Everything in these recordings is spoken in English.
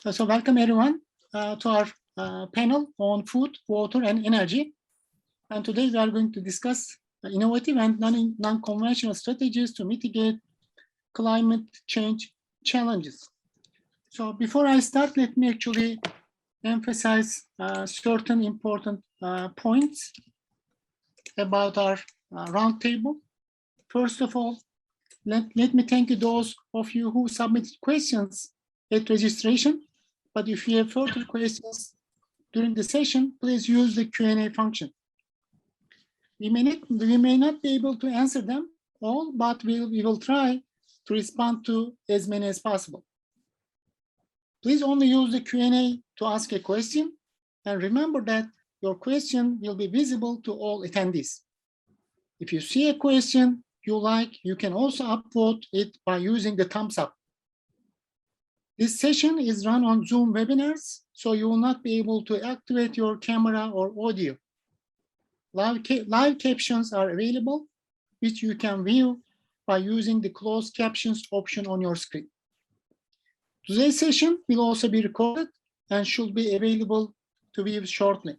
So welcome everyone to our panel on food, water, and energy. And today we are going to discuss innovative and non-conventional strategies to mitigate climate change challenges. So before I start, let me actually emphasize certain important points about our roundtable. First of all, let me thank you those of you who submitted questions at registration. But if you have further questions during the session, please use the Q&A function. We may not be able to answer them all, but we will try to respond to as many as possible. Please only use the Q&A to ask a question, and remember that your question will be visible to all attendees. If you see a question you like, you can also upvote it by using the thumbs up. This session is run on Zoom webinars, so you will not be able to activate your camera or audio. Live captions are available, which you can view by using the closed captions option on your screen. Today's session will also be recorded and should be available to view shortly.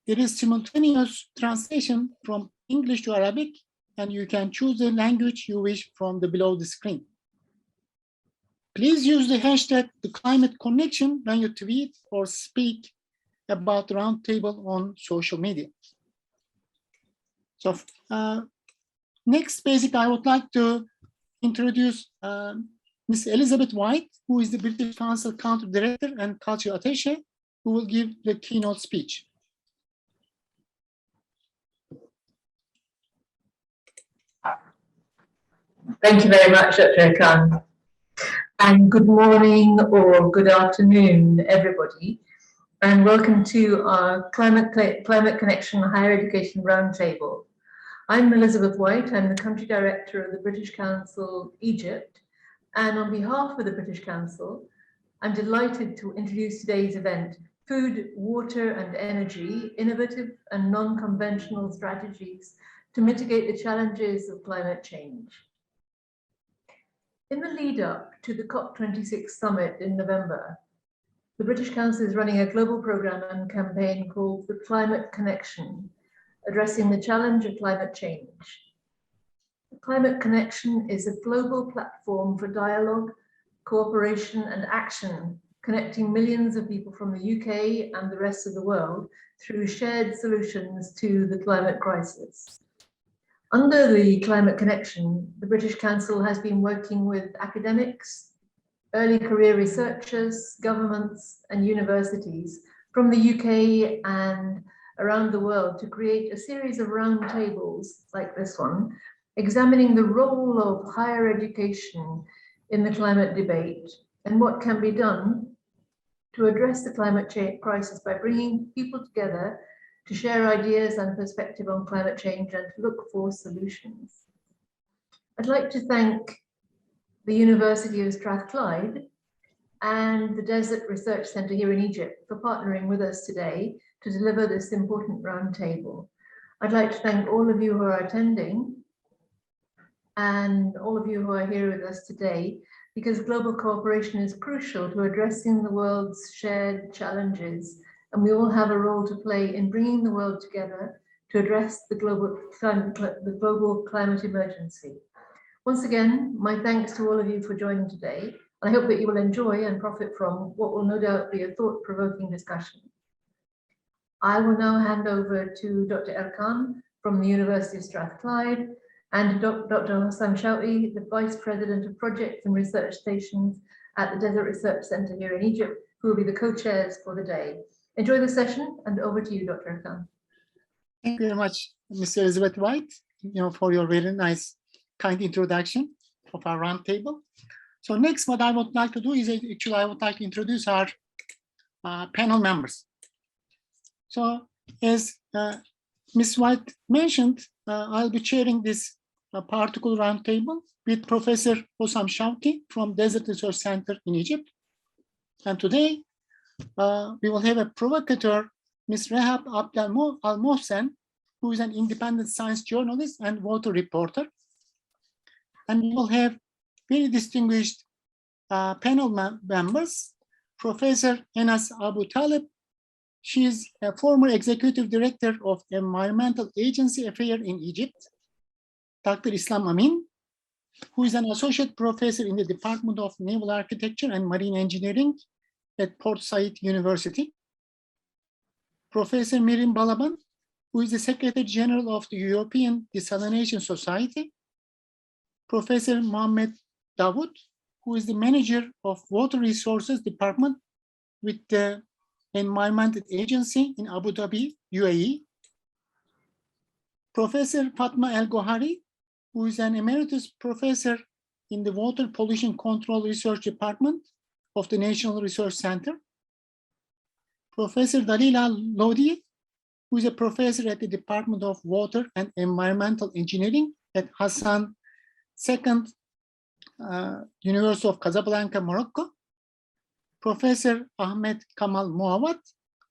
There is simultaneous translation from English to Arabic, and you can choose the language you wish from below the screen. Please use the hashtag #TheClimateConnection when you tweet or speak about the roundtable on social media. So next, I would like to introduce Ms. Elizabeth White, who is the British Council Country Director and Cultural Attaché, who will give the keynote speech. Thank you very much, Dr. Khan. And good morning or good afternoon, everybody, and welcome to our Climate Connection Higher Education Roundtable. I'm Elizabeth White. I'm the Country Director of the British Council Egypt, and on behalf of the British Council, I'm delighted to introduce today's event, Food, Water and Energy, Innovative and Non-Conventional Strategies to Mitigate the Challenges of Climate Change. In the lead up to the COP26 summit in November, the British Council is running a global program and campaign called the Climate Connection, addressing the challenge of climate change. The Climate Connection is a global platform for dialogue, cooperation and action, connecting millions of people from the UK and the rest of the world through shared solutions to the climate crisis. Under the Climate Connection, the British Council has been working with academics, early career researchers, governments and universities from the UK and around the world to create a series of roundtables like this one, examining the role of higher education in the climate debate and what can be done to address the climate change crisis by bringing people together to share ideas and perspective on climate change and to look for solutions. I'd like to thank the University of Strathclyde and the Desert Research Centre here in Egypt for partnering with us today to deliver this important roundtable. I'd like to thank all of you who are attending and all of you who are here with us today, because global cooperation is crucial to addressing the world's shared challenges, and we all have a role to play in bringing the world together to address the global climate emergency. Once again, my thanks to all of you for joining today. I hope that you will enjoy and profit from what will no doubt be a thought-provoking discussion. I will now hand over to Dr. Erkan from the University of Strathclyde and Dr. Hassan Shouti, the Vice President of Projects and Research Stations at the Desert Research Centre here in Egypt, who will be the co-chairs for the day. Enjoy the session, and over to you, Dr. Khan. Thank you very much, Ms. Elizabeth White, for your very nice, kind introduction of our roundtable. So next, what I would like to do is actually I would like to introduce our panel members. So as Ms. White mentioned, I'll be chairing this particular roundtable with Professor Hassan Shouti from Desert Research Center in Egypt. And today, we will have a provocateur, Ms. Rehab Al-Mohsen, who is an independent science journalist and water reporter. And we will have very distinguished panel members, Professor Enas Aboutaleb. She is a former executive director of Environmental Agency Affairs in Egypt. Dr. Islam Amin, who is an associate professor in the Department of Naval Architecture and Marine Engineering at Port Said University. Professor Miriam Balaban, who is the Secretary General of the European Desalination Society. Professor Mohamed Dawoud, who is the manager of Water Resources Department with the Environmental Agency in Abu Dhabi, UAE. Professor Fatma El-Gohary, who is an Emeritus Professor in the Water Pollution Control Research Department of the National Research Center. Professor Dalila Lodi, who is a professor at the Department of Water and Environmental Engineering at Hassan II University of Casablanca, Morocco. Professor Ahmed Kamel Mohamed,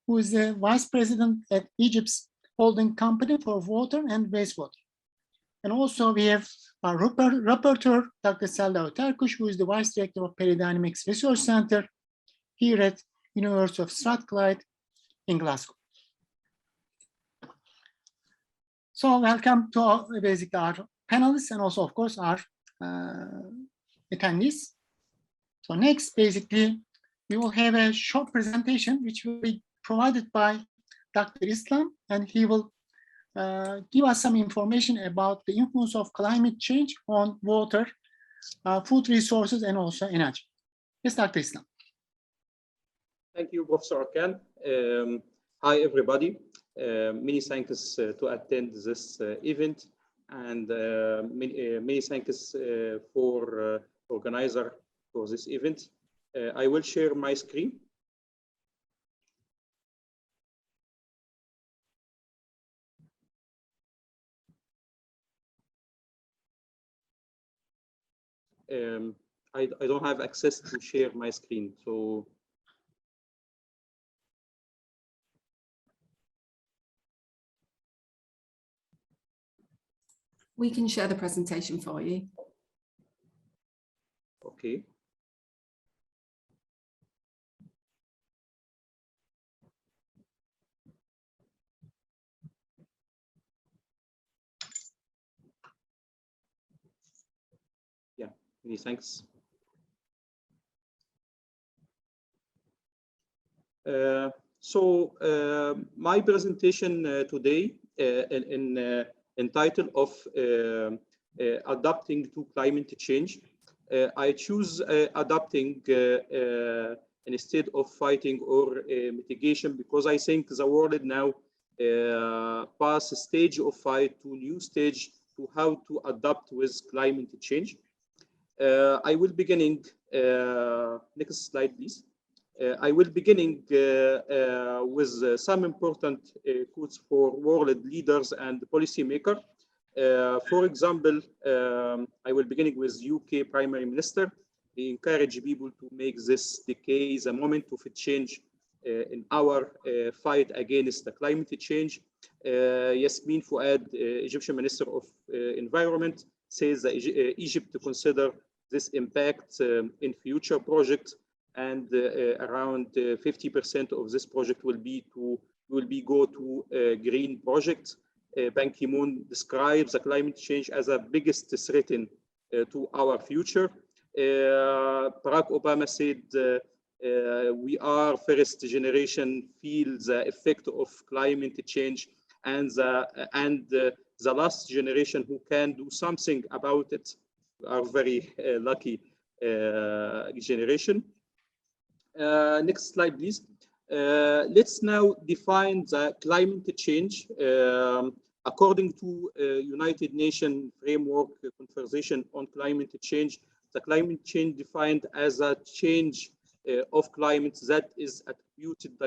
who is the Vice President at Egypt's holding company for water and wastewater. And also we have our rapporteur, Dr. Selda Oterkush, who is the Vice Director of Peridynamics Research Center here at University of Strathclyde in Glasgow. So welcome to basically our panelists and also, of course, our attendees. So next, basically, we will have a short presentation which will be provided by Dr. Islam, and he will give us some information about the influence of climate change on water, food resources, and also energy. Yes, Dr. Islam. Thank you, Professor Arkan. Hi, everybody. Many thanks to attend this event, and many thanks for organizer for this event. I will share my screen. I don't have access to share my screen, so. We can share the presentation for you. Okay. Yeah, many thanks. My presentation today in title of adapting to climate change. I choose adapting instead of fighting or mitigation, because I think the world now pass a stage of fight to new stage to how to adapt with climate change. I will beginning, next slide please. I will beginning with some important quotes for world leaders and policymakers. For example, I will beginning with UK Prime Minister. He encouraged people to make this decade a moment of a change in our fight against the climate change. Yasmin Fouad, Egyptian Minister of Environment, says that Egypt to consider this impact in future projects, and around 50% of this project will be go to green projects. Ban Ki-moon describes the climate change as the biggest threat to our future. Barack Obama said, we are first generation feel the effect of climate change, and the last generation who can do something about it are very lucky generation. Next slide, please. Let's now define the climate change. According to United Nations Framework Conversation on Climate Change, the climate change defined as a change of climate that is attributed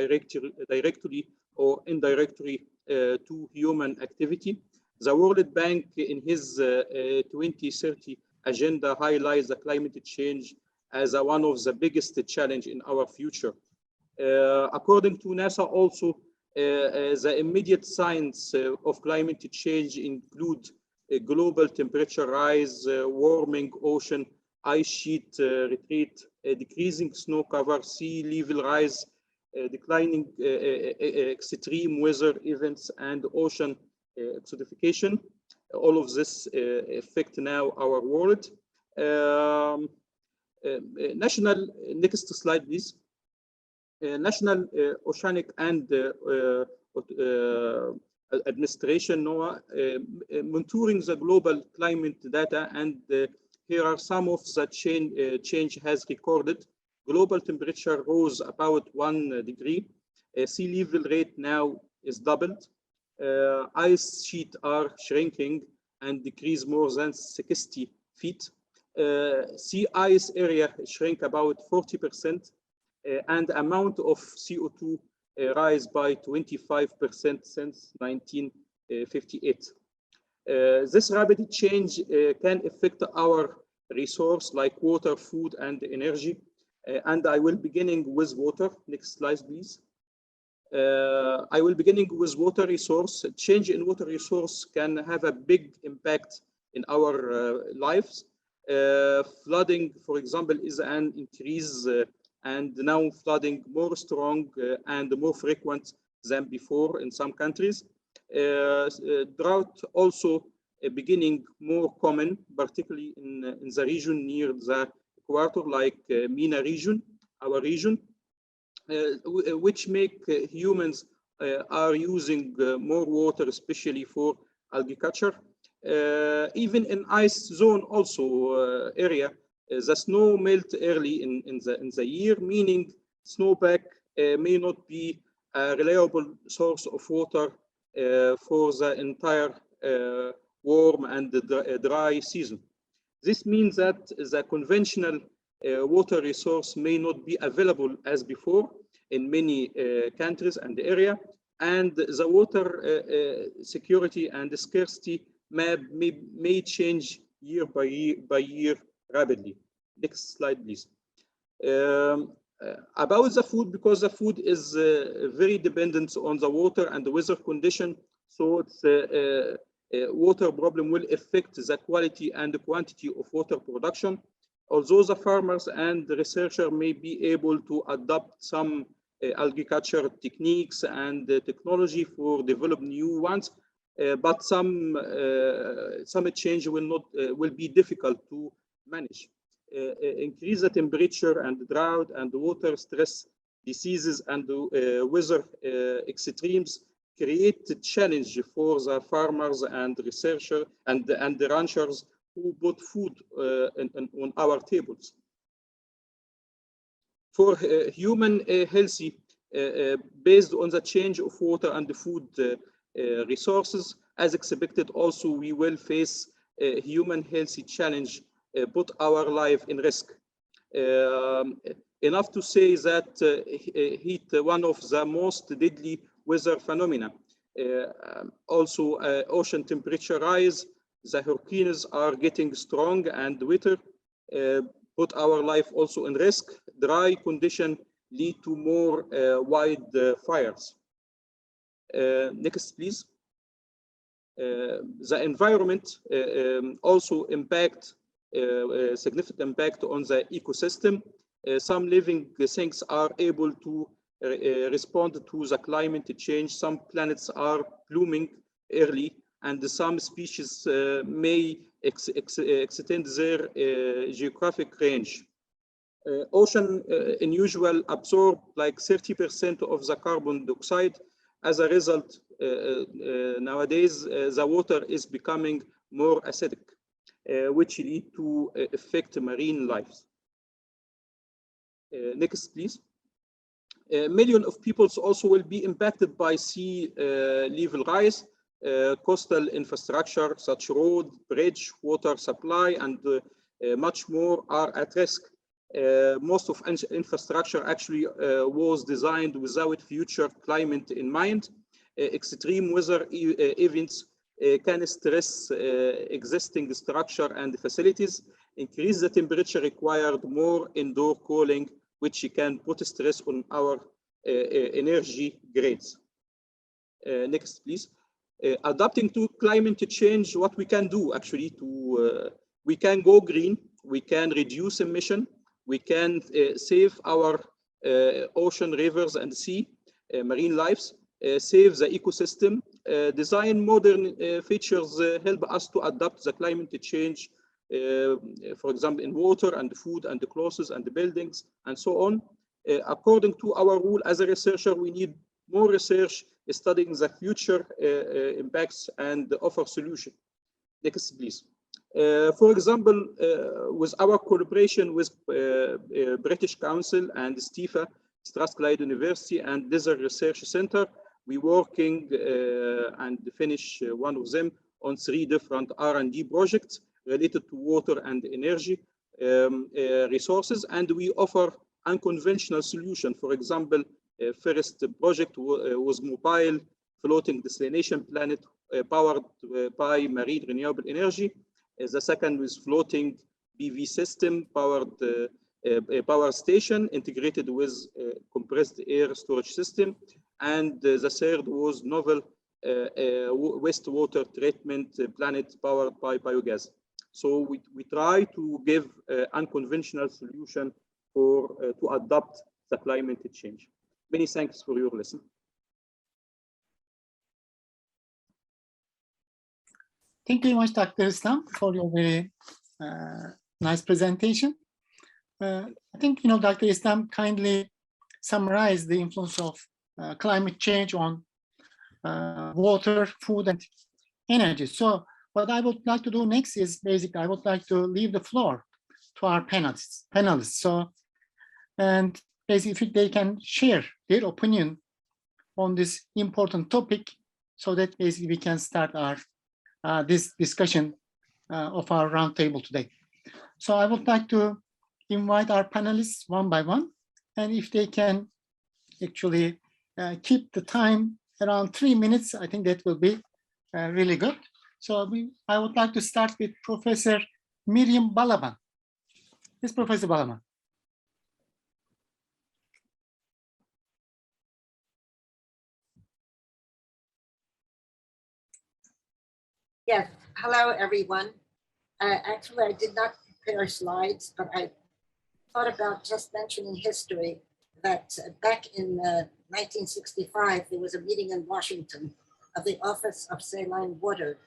directly or indirectly to human activity. The World Bank, in his 2030 agenda, highlights the climate change as one of the biggest challenge in our future. According to NASA also, the immediate signs of climate change include a global temperature rise, warming ocean, ice sheet retreat, decreasing snow cover, sea level rise, declining extreme weather events, and ocean acidification. All of this affect now our world. Next slide, please. National Oceanic and Administration, NOAA, monitoring the global climate data, and here are some of the change has recorded. Global temperature rose about 1 degree. Sea level rate now is doubled. Ice sheet are shrinking and decrease more than 60 feet. Sea ice area shrink about 40%, and amount of CO2 rise by 25% since 1958. This rapid change can affect our resource like water, food, and energy. And I will beginning with water. Next slide, please. I will beginning with water resource. Change in water resource can have a big impact in our lives. Flooding, for example, is an increase, and now flooding more strong and more frequent than before in some countries. Drought also beginning more common, particularly in the region near the equator, like MENA region, our region, which make humans are using more water, especially for agriculture. Even in ice zone also area, the snow melt early in the year, meaning snowpack may not be a reliable source of water for the entire warm and dry season. This means that the conventional water resource may not be available as before in many countries and area, and the water security and scarcity may change year by year rapidly. Next slide, please. About the food, because the food is very dependent on the water and the weather condition, so it's water problem will affect the quality and the quantity of water production. Although the farmers and the researcher may be able to adopt some agriculture techniques and technology for develop new ones, but some change will be difficult to manage. Increase the temperature and drought and water stress, diseases and weather extremes create a challenge for the farmers and researchers and the ranchers who put food on our tables. For human healthy, based on the change of water and the food resources, as expected, also we will face a human healthy challenge, put our life in risk. Enough to say that heat, one of the most deadly weather phenomena. Also, ocean temperature rise, the hurricanes are getting strong and wetter, put our life also in risk. Dry condition lead to more wide fires. Next, please. The environment also impact, significant impact on the ecosystem. Some living things are able to respond to the climate change. Some planets are blooming early, and some species may extend their geographic range. Ocean in usual absorb like 30% of the carbon dioxide. As a result, nowadays the water is becoming more acidic, which lead to affect marine life. Next, please. Millions of people also will be impacted by sea level rise. Coastal infrastructure such road, bridge, water supply, and much more are at risk. Most of infrastructure actually was designed without future climate in mind. Extreme weather events can stress existing structure and facilities, increase the temperature required, more indoor cooling, which can put stress on our energy grids. Next, please. Adapting to climate change, what we can do actually to, we can go green we can reduce emission, we can save our ocean, rivers, and sea, marine lives, save the ecosystem, design modern features help us to adapt the climate change, for example, in water and food and the clothes and the buildings and so on. According to our rule as a researcher, we need more research studying the future impacts and offer solution. Next, please. For example, with our collaboration with British Council and STIFA, Strathclyde University and Desert Research Center, we working and finish one of them on 3 different R&D projects related to water and energy resources, and we offer unconventional solution. For example, first project was mobile floating desalination plant powered by marine renewable energy. The second was floating PV system powered power station integrated with compressed air storage system. And the third was novel wastewater treatment plant powered by biogas. So we try to give unconventional solution for to adapt the climate change. Many thanks for your listen. Thank you very much, Dr. Islam, for your very nice presentation. I think, Dr. Islam kindly summarized the influence of climate change on water, food, and energy. So what I would like to do next is basically I would like to leave the floor to our panelists. So, and basically if they can share their opinion on this important topic, so that basically we can start our this discussion of our roundtable today. So I would like to invite our panelists one by one, and if they can actually keep the time around 3 minutes, I think that will be really good. So I would like to start with Professor Miriam Balaban. Yes, Professor Balaban. Yes, hello everyone. Actually, I did not prepare slides, but I thought about just mentioning history that back in 1965, there was a meeting in Washington of the Office of Saline Water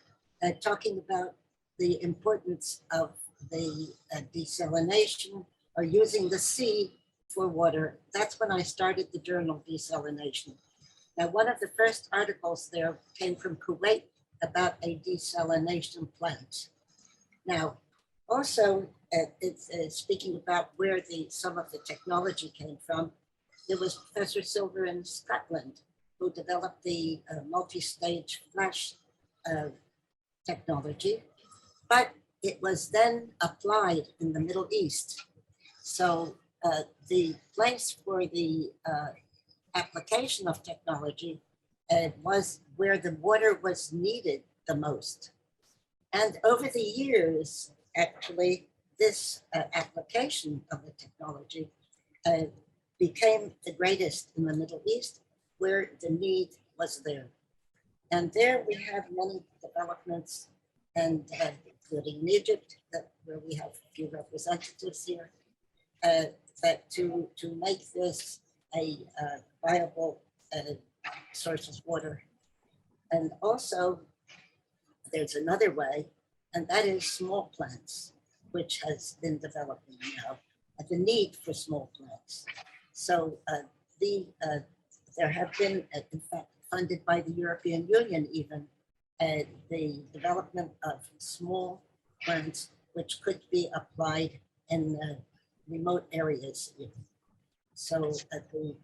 talking about the importance of the desalination or using the sea for water. That's when I started the journal Desalination. Now, one of the first articles there came from Kuwait about a desalination plant. Now, also, it's speaking about where some of the technology came from. There was Professor Silver in Scotland who developed the multi-stage flash technology, but it was then applied in the Middle East. So the place for the application of technology was where the water was needed the most. And over the years, actually, this application of the technology became the greatest in the Middle East, where the need was there. And there we have many developments, and including in Egypt, where we have a few representatives here, that to make this a viable source of water. And also, there's another way, and that is small plants, which has been developing now, the need for small plants. So there have been, in fact, funded by the European Union even, the development of small plants which could be applied in remote areas. So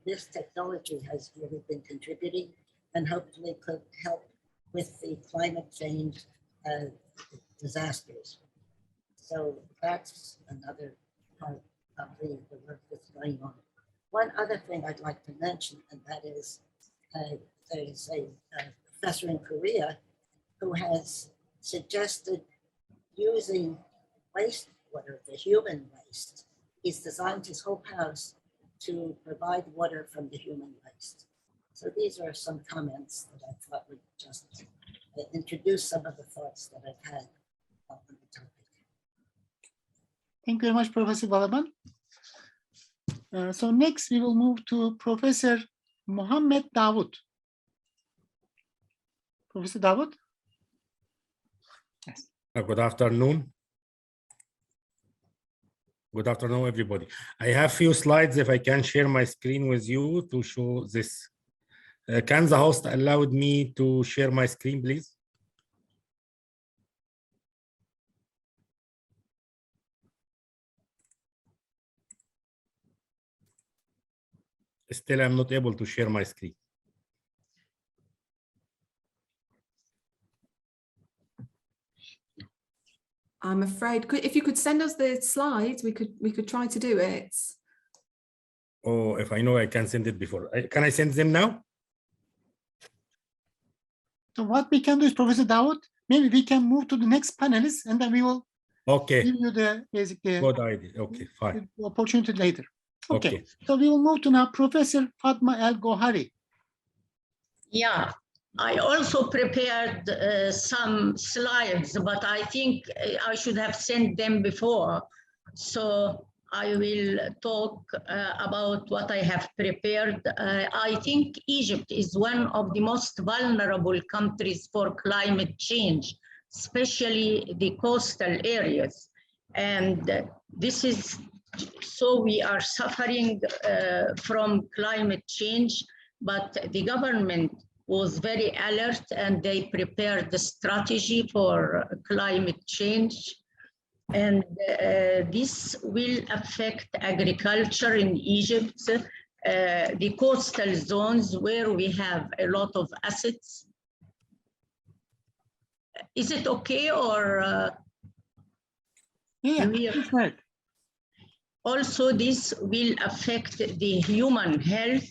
this technology has really been contributing and hopefully could help with the climate change disasters. So that's another part of the work that's going on. One other thing I'd like to mention, and that is there's a professor in Korea who has suggested using wastewater, the human waste. He's designed his whole house to provide water from the human waste. So these are some comments that I thought would just introduce some of the thoughts that I've had on the topic. Thank you very much, Professor Balaban. So next we will move to Professor Mohamed Dawoud. Professor Dawoud? Yes. Good afternoon. Good afternoon, everybody. I have few slides if I can share my screen with you to show this. Can the host allow me to share my screen, please? Still, I'm not able to share my screen. I'm afraid, if you could send us the slides, we could try to do it. Oh, if I know I can send it before. Can I send them now? So what we can do is, Professor Dawoud, maybe we can move to the next panelist and then we will give you the basic good idea. Okay, fine. The opportunity later. Okay. So we will move to now Professor Fatma El-Gohary. Yeah, I also prepared some slides, but I think I should have sent them before. So I will talk about what I have prepared. I think Egypt is one of the most vulnerable countries for climate change, especially the coastal areas. And this is, so we are suffering from climate change, but the government was very alert and they prepared the strategy for climate change. And this will affect agriculture in Egypt, the coastal zones where we have a lot of assets. Is it okay or? Yeah, that's right. Also, this will affect the human health,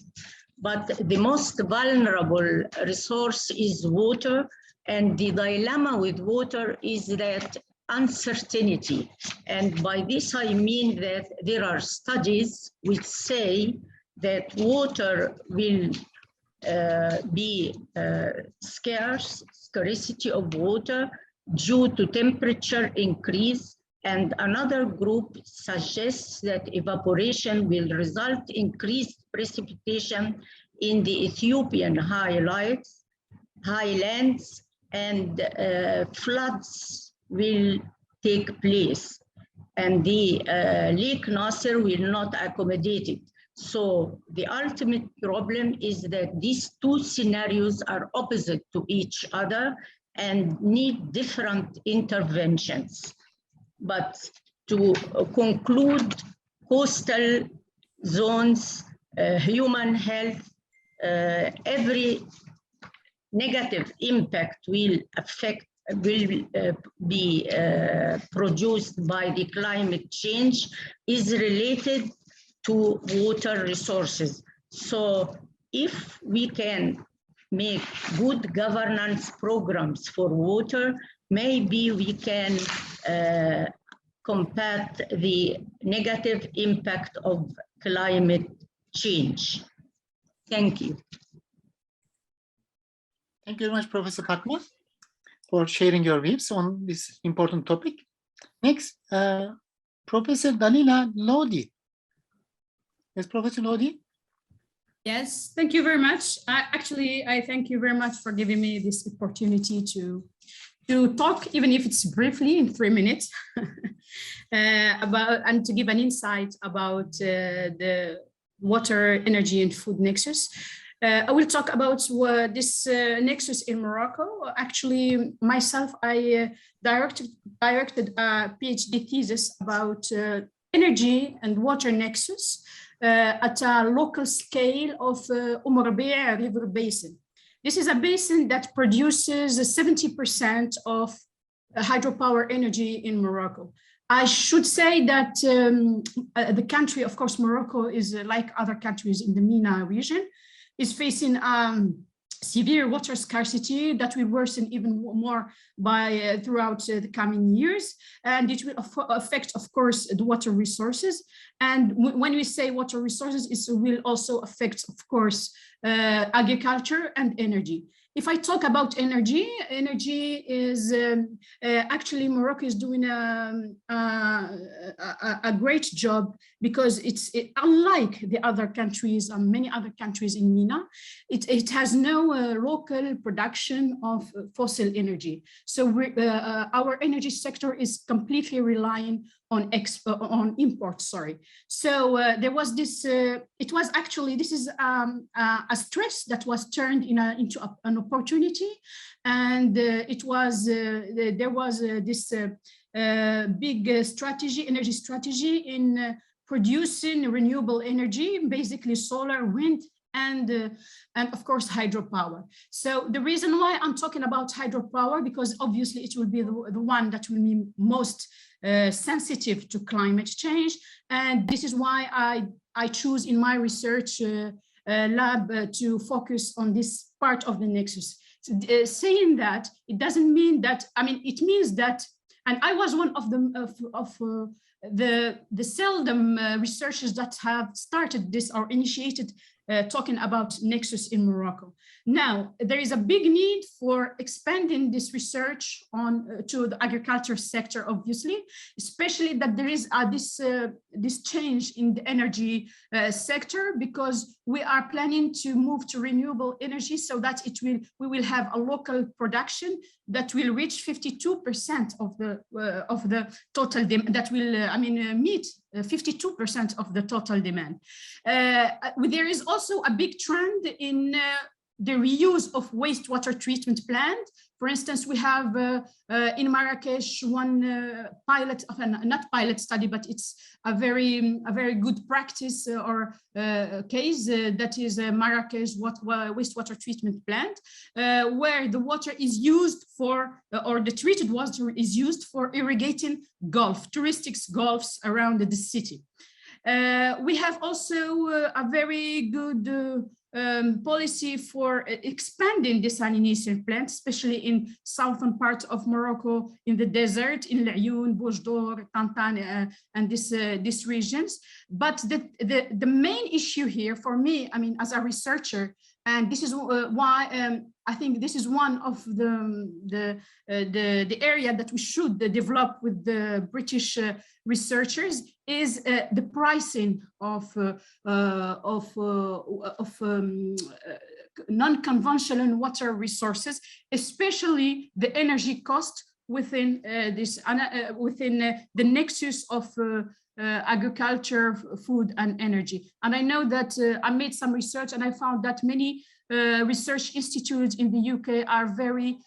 but the most vulnerable resource is water. And the dilemma with water is that uncertainty. And by this, I mean that there are studies which say that water will be scarcity of water due to temperature increase. And another group suggests that evaporation will result in increased precipitation in the Ethiopian highlands, and floods will take place. And the Lake Nasser will not accommodate it. So the ultimate problem is that these two scenarios are opposite to each other and need different interventions. But to conclude, coastal zones, human health, every negative impact will be produced by the climate change is related to water resources. So if we can make good governance programs for water, maybe we can combat the negative impact of climate change. Thank you. Thank you very much, Professor Fatma, for sharing your views on this important topic. Next, Professor Dalila Lodi. Yes, Professor Lodi. Yes, thank you very much. Actually, I thank you very much for giving me this opportunity to talk, even if it's briefly in 3 minutes, about and to give an insight about the water, energy, and food nexus. I will talk about this nexus in Morocco. Actually, myself, I directed a PhD thesis about energy and water nexus at a local scale of Rabi' River Basin. This is a basin that produces 70% of hydropower energy in Morocco. I should say that the country, of course, Morocco is like other countries in the MENA region, is facing severe water scarcity that will worsen even more by throughout the coming years, and it will affect, of course, the water resources. And when we say water resources, it will also affect, of course, agriculture and energy. If I talk about energy is actually Morocco is doing a great job, because unlike the other countries and many other countries in MENA, it has no local production of fossil energy. So our energy sector is completely relying on imports. Sorry. So there was this. It was actually, this is a stress that was turned into an opportunity, and it was there was this big strategy, energy strategy in producing renewable energy, basically solar, wind, and of course hydropower. So the reason why I'm talking about hydropower, because obviously it will be the one that will be most sensitive to climate change, and this is why I choose in my research lab to focus on this part of the nexus. So, saying that, it doesn't mean that, I mean, it means that, and I was one of the seldom researchers that have started this or initiated talking about nexus in Morocco. Now, there is a big need for expanding this research on to the agriculture sector, obviously, especially that there is this change in the energy sector, because we are planning to move to renewable energy, so that we will have a local production that will reach 52% of the total demand, that will meet 52% of the total demand. There is also a big trend in the reuse of wastewater treatment plant. For instance, we have in Marrakesh one pilot, not pilot study, but it's a very good practice or case that is Marrakesh wastewater treatment plant, where the water is used for, or the treated water is used for irrigating touristic gulfs around the city. We have also a very good policy for expanding desalination plants, especially in southern parts of Morocco, in the desert, in L'Ayoun, Boujdour, Tantan, and these regions. But the main issue here for me, I mean, as a researcher, and this is why I think this is one of the area that we should develop with the British researchers, is the pricing of non-conventional water resources, especially the energy cost within within the nexus of agriculture, food, and energy. And I know that I made some research, and I found that many research institutes in the UK are very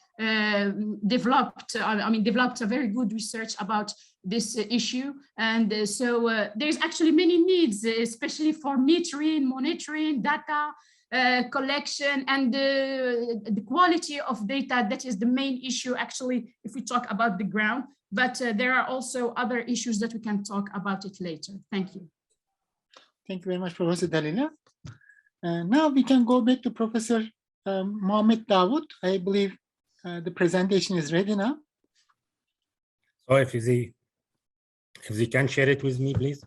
developed a very good research about this issue. And so there's actually many needs, especially for metering, monitoring, data collection, and the quality of data. That is the main issue, actually, if we talk about the ground. But there are also other issues that we can talk about it later. Thank you. Thank you very much, Professor Dalila. Now we can go back to Professor Mohamed Dawoud. I believe the presentation is ready now. So if you can share it with me, please.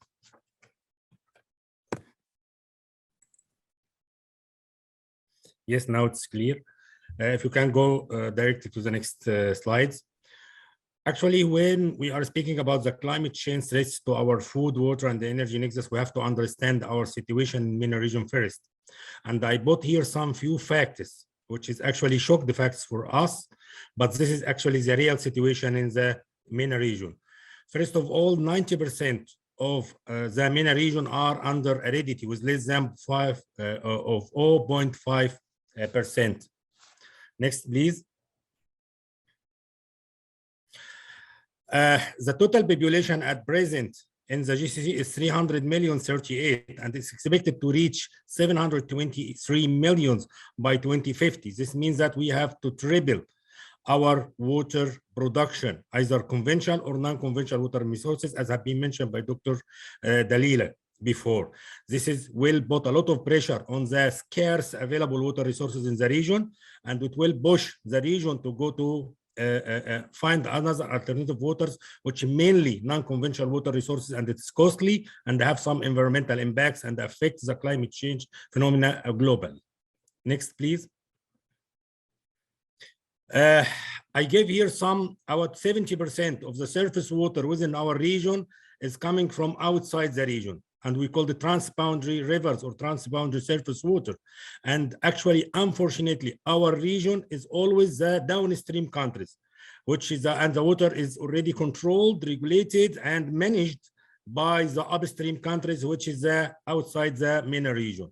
Yes, now it's clear. If you can go directly to the next slides. Actually, when we are speaking about the climate change threats to our food, water, and the energy nexus, we have to understand our situation in MENA region first. And I put here some few facts, which is actually shock the facts for us, but this is actually the real situation in the MENA region. First of all, 90% of the MENA region are under aridity with less than 0.5%. Next, please. The total population at present in the GCC is 300,038,000, and it's expected to reach 723 million by 2050. This means that we have to triple our water production, either conventional or non-conventional water resources, as have been mentioned by Dr. Dalila before. This will put a lot of pressure on the scarce available water resources in the region, and it will push the region to go to find another alternative waters, which mainly non-conventional water resources, and it's costly and have some environmental impacts and affect the climate change phenomena globally. Next, please. I gave here about 70% of the surface water within our region is coming from outside the region, and we call the transboundary rivers or transboundary surface water. And actually, unfortunately, our region is always the downstream countries, which is and the water is already controlled, regulated, and managed by the upstream countries, which is outside the MENA region.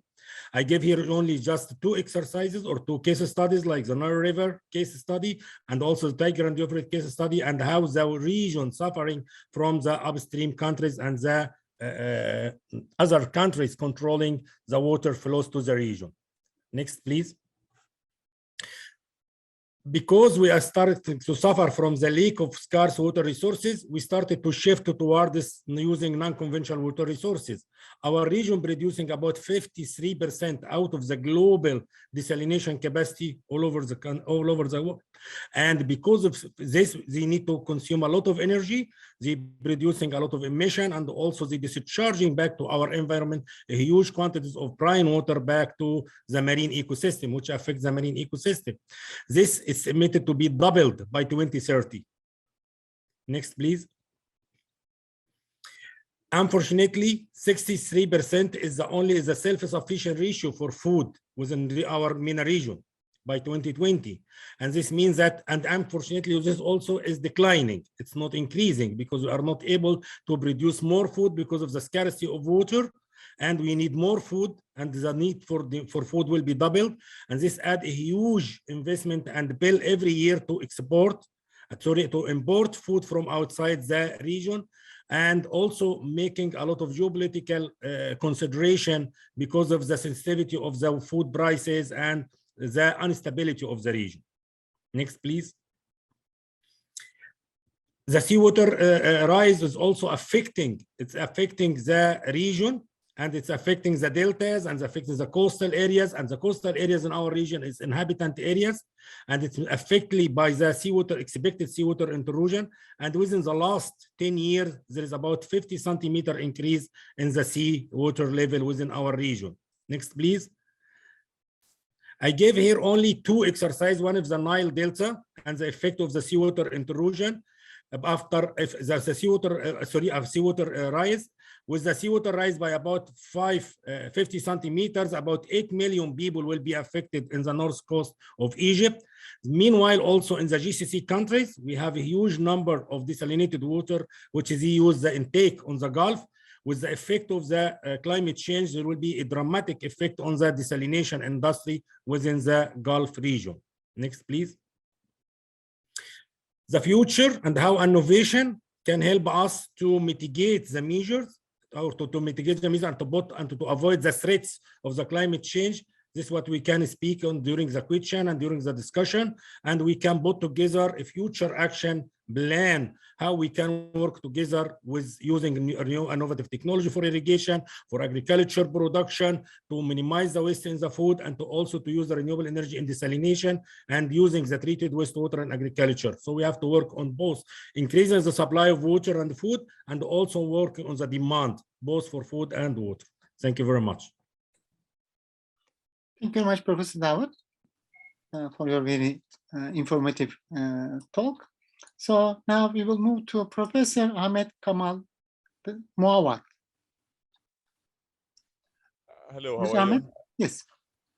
I give here only just 2 exercises or 2 case studies, like the Nile River case study and also the Tiger and Euphrates case study, and how the region suffering from the upstream countries and the other countries controlling the water flows to the region. Next, please. Because we are started to suffer from the lack of scarce water resources, we started to shift toward this using non-conventional water resources. Our region producing about 53% out of the global desalination capacity all over the world. And because of this, they need to consume a lot of energy, they producing a lot of emission, and also they discharging back to our environment a huge quantities of brine water back to the marine ecosystem, which affects the marine ecosystem. This is estimated to be doubled by 2030. Next, please. Unfortunately, 63% is the self-sufficient ratio for food within our MENA region by 2020. And this means that, and unfortunately, this also is declining. It's not increasing because we are not able to produce more food because of the scarcity of water, and we need more food, and the need for food will be doubled. And this add a huge investment and bill every year to import food from outside the region, and also making a lot of geopolitical consideration because of the sensitivity of the food prices and the instability of the region. Next, please. The seawater rise is also affecting the region, and it's affecting the deltas, and affecting the coastal areas, and the coastal areas in our region is inhabitant areas, and it's affected by the seawater, expected seawater intrusion. And within the last 10 years, there is about 50 centimeter increase in the seawater level within our region. Next, please. I gave here only 2 exercises. One is the Nile Delta and the effect of the seawater intrusion after the seawater rise. With the seawater rise by about 50 centimeters, about 8 million people will be affected in the north coast of Egypt. Meanwhile, also in the GCC countries, we have a huge number of desalinated water, which is used the intake on the Gulf. With the effect of the climate change, there will be a dramatic effect on the desalination industry within the Gulf region. Next, please. The future and how innovation can help us to mitigate the measures, or to mitigate the measures and to avoid the threats of the climate change. This is what we can speak on during the question and during the discussion, and we can put together a future action plan, how we can work together with using new innovative technology for irrigation, for agriculture production, to minimize the waste in the food, and to also to use the renewable energy in desalination and using the treated wastewater in agriculture. So we have to work on both increasing the supply of water and food, and also working on the demand, both for food and water. Thank you very much. Thank you very much, Professor Dawoud, for your very informative talk. So now we will move to Professor Ahmed Kamel Bawat. Hello, Professor how are Ahmed? you? Yes.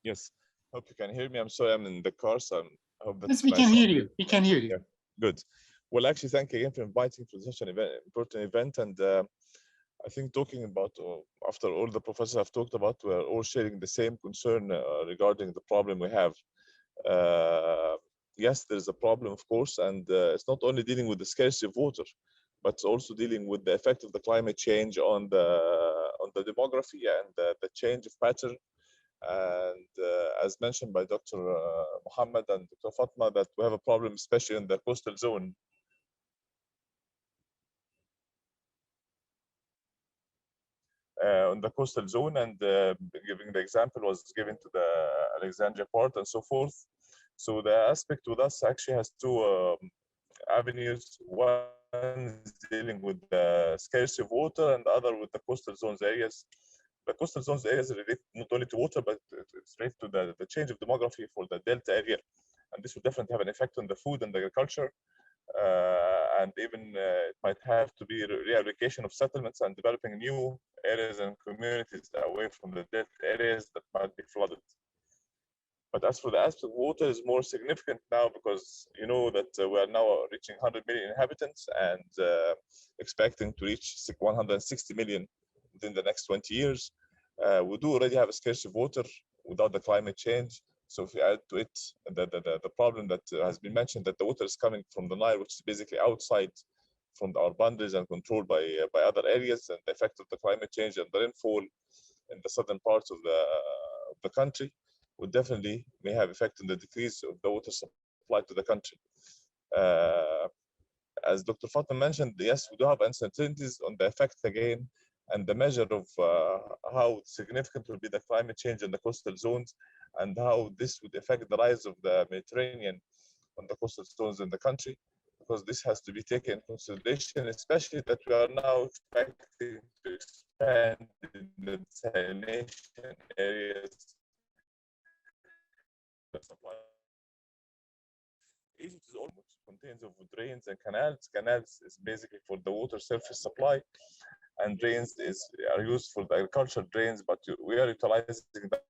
Yes, hope you can hear me. I'm sorry, I'm in the car, so I hope that's Yes, we can hear you. We can hear you. Yeah, good. Well, actually, thank you again for inviting to such an event, important event. And I think talking about, after all the professors have talked about, we're all sharing the same concern regarding the problem we have. Yes, there's a problem, of course, and it's not only dealing with the scarcity of water, but it's also dealing with the effect of the climate change on the demography and the change of pattern. And as mentioned by Dr. Mohammed and Dr. Fatma, that we have a problem, especially in the coastal zone. On the coastal zone, and giving the example was given to the Alexandria port and so forth. So the aspect with us actually has 2 avenues. One is dealing with the scarcity of water, and the other with the coastal zones areas. The coastal zones areas relate not only to water, but it's related to the change of demography for the delta area. And this will definitely have an effect on the food and the agriculture. and even it might have to be reallocation of settlements and developing new areas and communities away from the dead areas that might be flooded. But as for the aspect, water is more significant now because you know that we are now reaching 100 million inhabitants and expecting to reach 160 million within the next 20 years. We do already have a scarcity of water without the climate change. So if you add to it the problem that has been mentioned, that the water is coming from the Nile, which is basically outside from our boundaries and controlled by other areas, and the effect of the climate change and the rainfall in the southern parts of the country would definitely may have effect on the decrease of the water supply to the country. As Dr. Fatma mentioned, yes, we do have uncertainties on the effect again, and the measure of how significant will be the climate change in the coastal zones, and how this would affect the rise of the Mediterranean on the coastal zones in the country, because this has to be taken into consideration, especially that we are now expecting to expand in the desalination areas. Egypt is almost contains of drains and canals. Canals is basically for the water surface supply, and drains are used for the agricultural drains, but we are utilizing that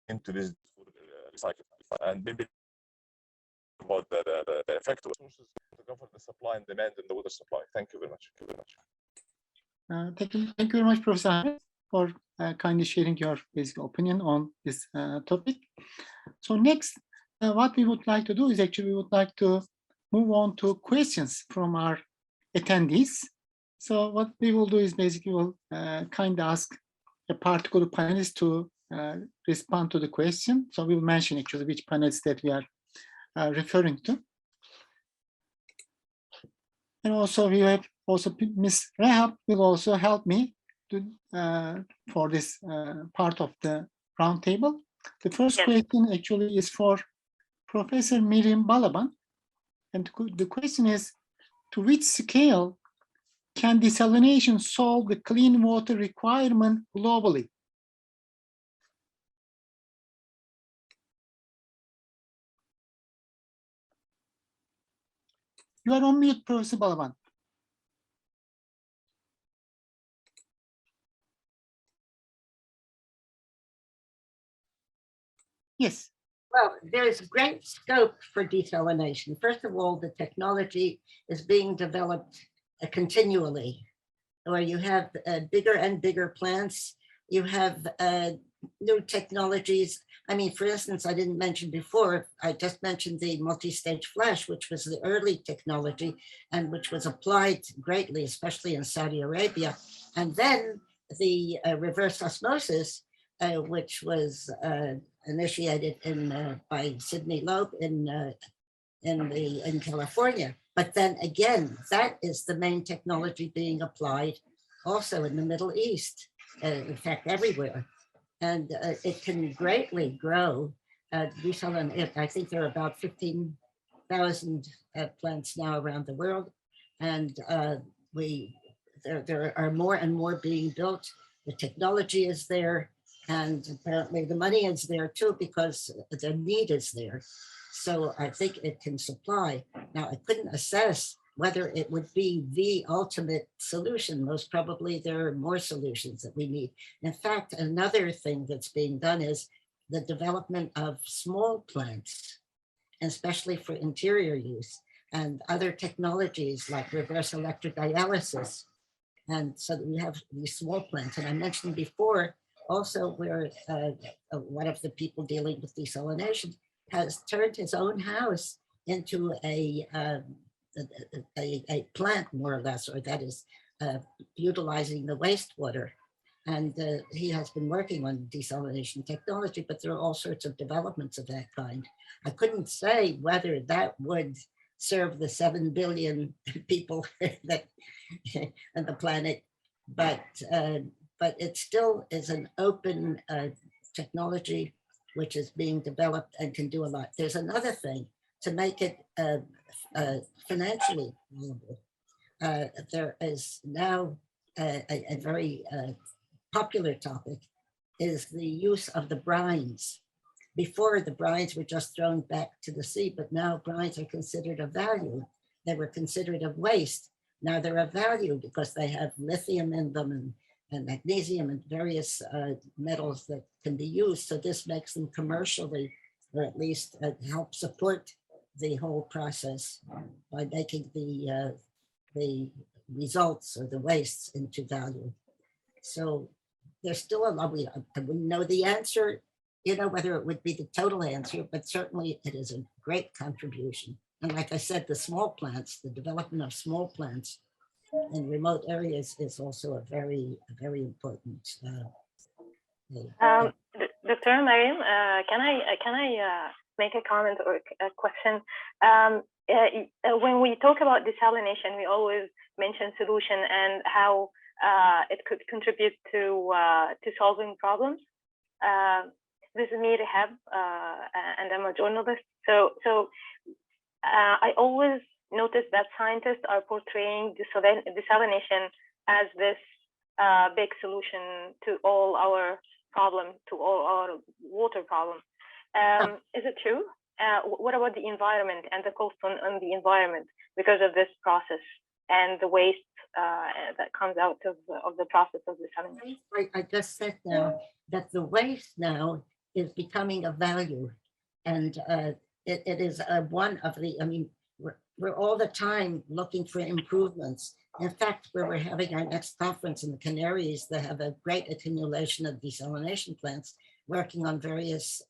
into this recycling, and maybe about the effect of sources to govern the supply and demand in the water supply. Thank you very much. Thank you very much. Thank you very much, Professor Ahmed, for kindly sharing your basic opinion on this topic. So next, what we would like to do is actually we would like to move on to questions from our attendees. So what we will do is basically we'll kind of ask a particular panelist to respond to the question. So we will mention actually which panelists that we are referring to. And also we have also Ms. Rahab will also help me to, for this part of the roundtable. The first question actually is for Professor Miriam Balaban. And the question is, to which scale can desalination solve the clean water requirement globally? You are on mute, Professor Balaban. Yes. Well, there's great scope for desalination. First of all, the technology is being developed continually, where you have bigger and bigger plants. You have new technologies. I mean, for instance, I didn't mention before, I just mentioned the multi-stage flash, which was the early technology and which was applied greatly, especially in Saudi Arabia. And then the reverse osmosis, which was initiated by Sidney Loeb in California. But then again, that is the main technology being applied also in the Middle East, in fact, everywhere. And it can greatly grow. I think there are about 15,000 plants now around the world. And there are more and more being built. The technology is there. And apparently the money is there too, because the need is there. So I think it can supply. Now, I couldn't assess whether it would be the ultimate solution. Most probably there are more solutions that we need. In fact, another thing that's being done is the development of small plants, especially for interior use, and other technologies like reverse electrodialysis. And so we have these small plants. And I mentioned before, also where one of the people dealing with desalination has turned his own house into a plant, more or less, or that is utilizing the wastewater. And he has been working on desalination technology, but there are all sorts of developments of that kind. I couldn't say whether that would serve the 7 billion people that on the planet, but it still is an open technology which is being developed and can do a lot. There's another thing to make it financially viable. there is now a very popular topic is the use of the brines. Before, the brines were just thrown back to the sea, but now brines are considered of value. They were considered of waste. Now they're of value because they have lithium in them and magnesium and various metals that can be used. So this makes them commercially, or at least help support the whole process by making the results or the wastes into value. So there's still a lot. We wouldn't know the answer, whether it would be the total answer, but certainly it is a great contribution. And like I said, the small plants, the development of small plants in remote areas is also a very important. Dr. Miriam, can I make a comment or a question? When we talk about desalination, we always mention solution and how it could contribute to solving problems. This is Miriam, and I'm a journalist. So I always notice that scientists are portraying desalination as this big solution to all our problems, to all our water problems. Is it true? What about the environment and the cost on the environment because of this process and the waste that comes out of the process of desalination? I just said now that the waste now is becoming a value, and it is one of the, we're all the time looking for improvements. In fact, where we're having our next conference in the Canaries, they have a great accumulation of desalination plants working on various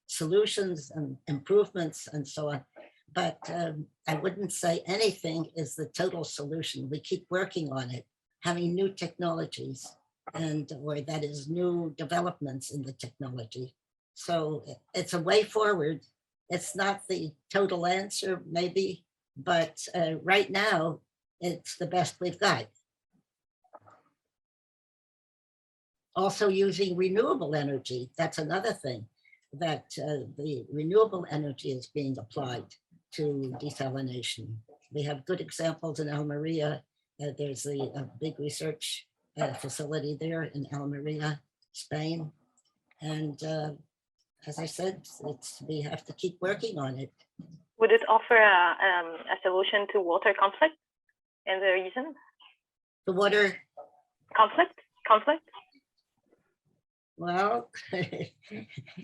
solutions and improvements and so on. But I wouldn't say anything is the total solution. We keep working on it, having new technologies or that is new developments in the technology. So it's a way forward. It's not the total answer, maybe, but right now, it's the best we've got. Also using renewable energy, that's another thing, that the renewable energy is being applied to desalination. We have good examples in Almeria. There's a big research facility there in Almeria, Spain. And as I said, we have to keep working on it. Would it offer a solution to water conflict in the region? The water conflict? Well,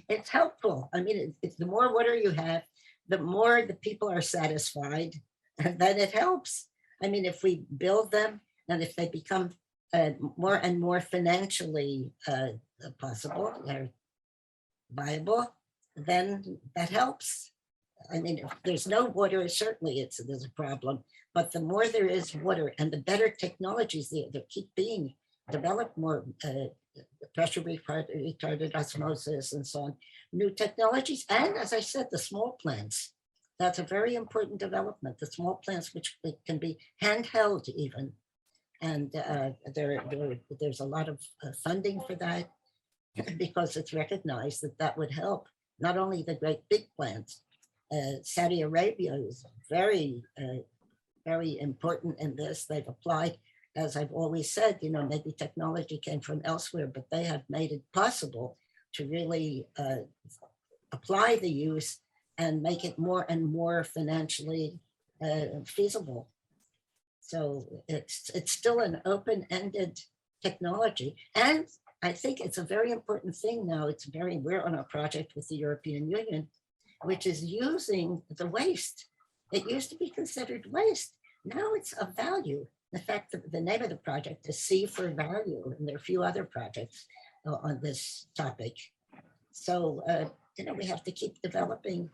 it's helpful. I mean, it's the more water you have, the more the people are satisfied, and then it helps. I mean, if we build them and if they become more and more financially possible or viable, then that helps. I mean, if there's no water, certainly there's a problem. But the more there is water and the better technologies that keep being developed, more pressure retarded osmosis and so on, new technologies. And as I said, the small plants, that's a very important development. The small plants, which can be handheld even. And there's a lot of funding for that because it's recognized that would help not only the great big plants. Saudi Arabia is very, very important in this. They've applied, as I've always said, maybe technology came from elsewhere, but they have made it possible to really apply the use and make it more and more financially feasible. So it's still an open-ended technology. And I think it's a very important thing now. We're on a project with the European Union, which is using the waste. It used to be considered waste. Now it's of value. In fact, the name of the project is C for Value, and there are a few other projects on this topic. So, we have to keep developing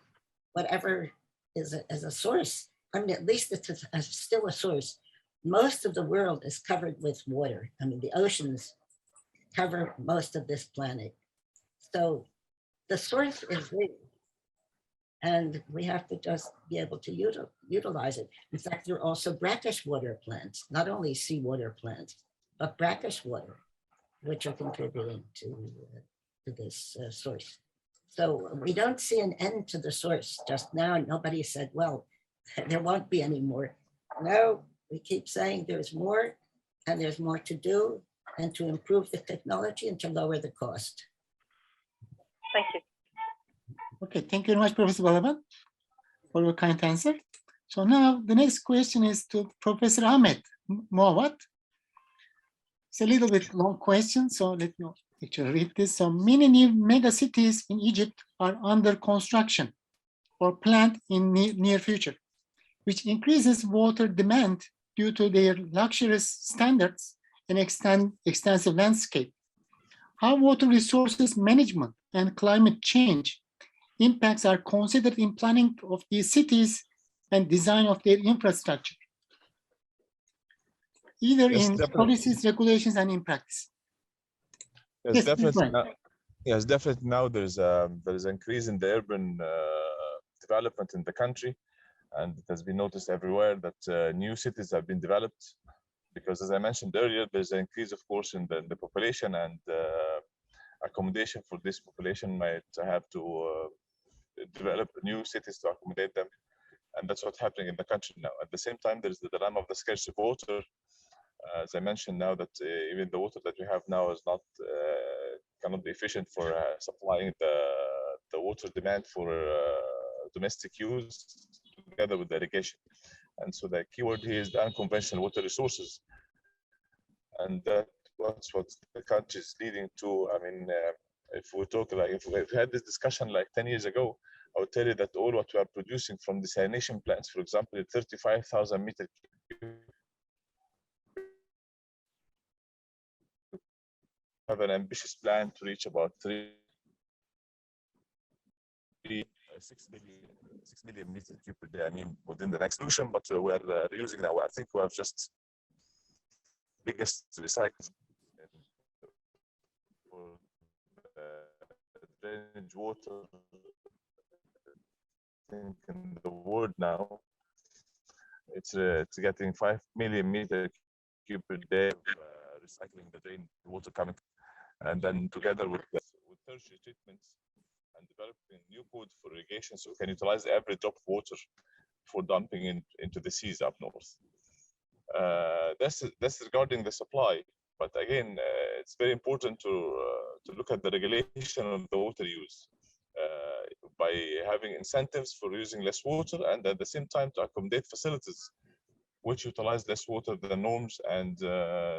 whatever is a source. I mean, at least it's still a source. Most of the world is covered with water. I mean, the oceans cover most of this planet. So the source is real. And we have to just be able to utilize it. In fact, there are also brackish water plants, not only seawater plants, but brackish water, which are contributing to this source. So we don't see an end to the source just now. Nobody said, well, there won't be any more. No, We keep saying there's more and there's more to do and to improve the technology and to lower the cost. Thank you. Okay, thank you very much, Professor Balaban, for your kind answer. So now the next question is to Professor Ahmed Bawat. It's a little bit long question, so let me actually read this. So many new mega cities in Egypt are under construction or planned in near future, which increases water demand due to their luxurious standards and extensive landscape. How water resources management and climate change impacts are considered in planning of these cities and design of their infrastructure, either Yes, in definitely. policies, regulations, and in practice? Yes, Yes, definitely. right. Yes, definitely. Now there's an increase in the urban development in the country, and it has been noticed everywhere that new cities have been developed. Because, as I mentioned earlier, there's an increase, of course, in the population, and accommodation for this population might have to develop new cities to accommodate them, and that's what's happening in the country now. At the same time, there's the dilemma of the scarcity of water. As I mentioned now, that even the water that we have now is not cannot be efficient for supplying the water demand for domestic use together with the irrigation. And so the keyword here is the unconventional water resources, and that's what the country is leading to. I mean, if we talk like if we had this discussion like 10 years ago, I would tell you that all what we are producing from desalination plants, for example, 35,000 meters. Have an ambitious plan to reach about 6 million meters cube per day. I mean, within the next solution, but we're using now. I think we have just biggest recycling for drainage water in the world now. It's getting 5 million meter cube per day of recycling the drain water coming, and then together with tertiary treatments and developing new code for irrigation, so we can utilize every drop of water for dumping into the seas up north. That's regarding the supply, but again, it's very important to look at the regulation of the water use by having incentives for using less water, and at the same time to accommodate facilities which utilize less water than the norms, and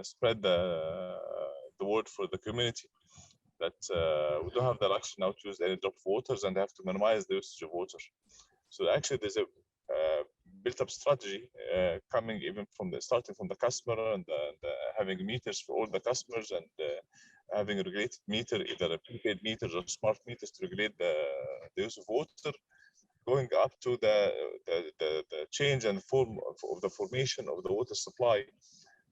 spread the word for the community that we don't have the luxury now to use any drop of waters and have to minimize the usage of water. So actually there's a built-up strategy coming even from starting from the customer, and having meters for all the customers, and having a regulated meter, either a prepaid meters or smart meters to regulate the use of water, going up to the change and form of the formation of the water supply,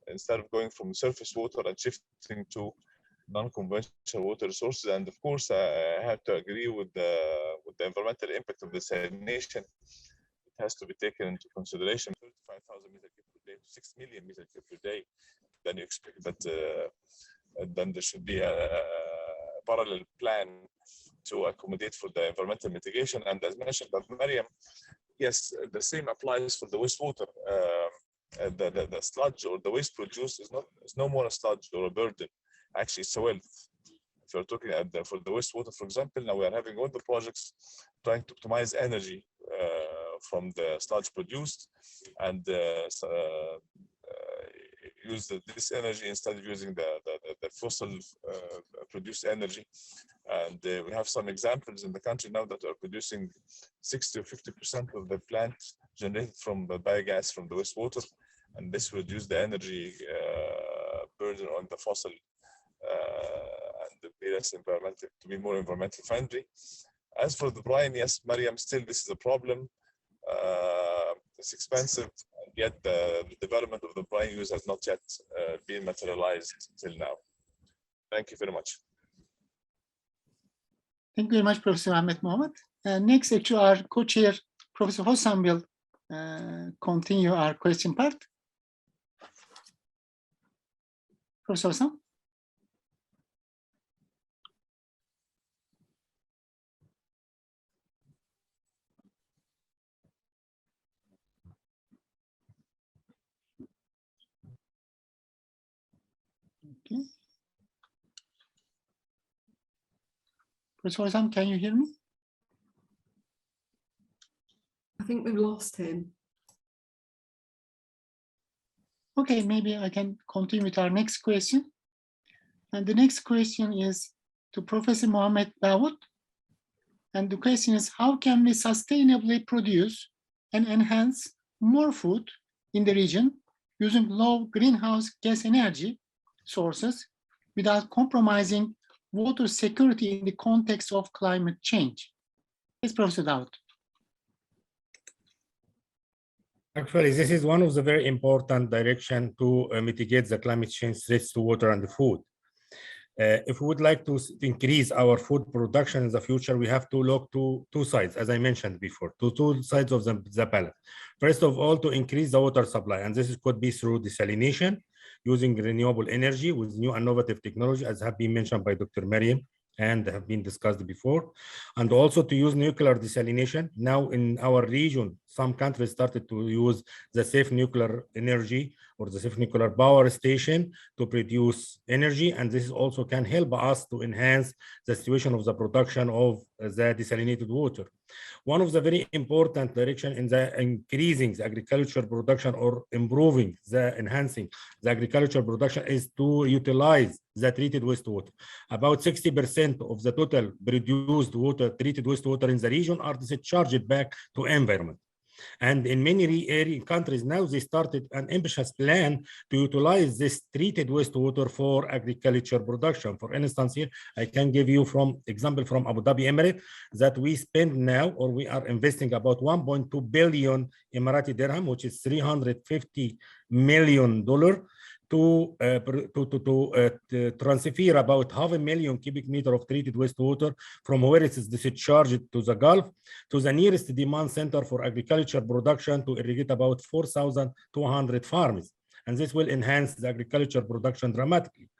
instead of going from surface water and shifting to non-conventional water resources. And of course, I have to agree with the environmental impact of desalination. It has to be taken into consideration. 35,000 meter cube per day to 6 million meter cube per day. Then you expect that then there should be a parallel plan to accommodate for the environmental mitigation. And as mentioned by Miriam, yes, the same applies for the wastewater. The sludge or the waste produced is no more a sludge or a burden. Actually, it's a wealth. If you're talking for the wastewater, for example, now we are having all the projects trying to optimize energy from the sludge produced, and use this energy instead of using the fossil produced energy. And we have some examples in the country now that are producing 60 or 50% of the plant generated from the biogas from the wastewater, and this will reduce the energy burden on the fossil and be less environmental, to be more environmental friendly. As for the brine, yes, Miriam, still this is a problem. It's expensive, and yet the development of the brine use has not yet been materialized till now. Thank you very much. Thank you very much, Professor Ahmed Mohamed. Next, actually, our co-chair, Professor Hossam, will continue our question part. Professor Hossam. Okay. Professor Sam, can you hear me? I think we've lost him. Okay, maybe I can continue with our next question. And the next question is to Professor Mohamed Dawoud. And the question is, how can we sustainably produce and enhance more food in the region using low greenhouse gas energy sources without compromising water security in the context of climate change? Yes, Professor Dawoud. Actually, this is one of the very important directions to mitigate the climate change threats to water and food. If we would like to increase our food production in the future, we have to look to two sides, as I mentioned before, to two sides of the balance. First of all, to increase the water supply, and this could be through desalination, using renewable energy with new innovative technology, as have been mentioned by Dr. Miriam and have been discussed before, and also to use nuclear desalination. Now in our region, some countries started to use the safe nuclear energy or the safe nuclear power station to produce energy, and this also can help us to enhance the situation of the production of the desalinated water. One of the very important directions in the increasing the agriculture production or enhancing the agriculture production is to utilize the treated wastewater. About 60% of the total produced water, treated wastewater in the region are discharged back to environment. And in many countries now, they started an ambitious plan to utilize this treated wastewater for agriculture production. For instance, here I can give you example from Abu Dhabi Emirates that we spend now, or we are investing about 1.2 billion Emirati dirham, which is $350 million, to transfer about 500,000 cubic meter of treated wastewater from where it is discharged to the Gulf to the nearest demand center for agriculture production to irrigate about 4,200 farms. And this will enhance the agriculture production dramatically.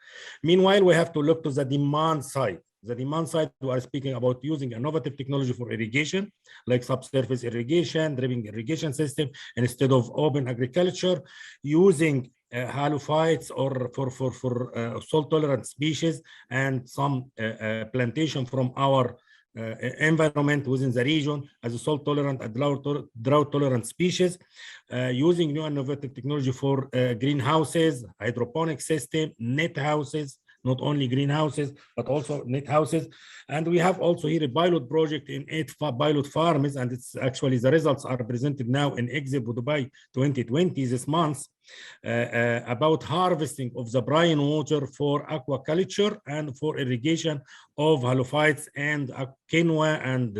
Meanwhile, we have to look to the demand side. The demand side, we are speaking about using innovative technology for irrigation, like subsurface irrigation, dripping irrigation system, instead of open agriculture, using halophytes or for salt-tolerant species and some plantation from our environment within the region as a salt-tolerant and drought-tolerant species, using new innovative technology for greenhouses, hydroponic system, net houses, not only greenhouses, but also net houses. And we have also here a pilot project in 8 pilot farms, and it's actually the results are presented now in Expo Dubai 2020 this month, about harvesting of the brine water for aquaculture and for irrigation of halophytes and quinoa and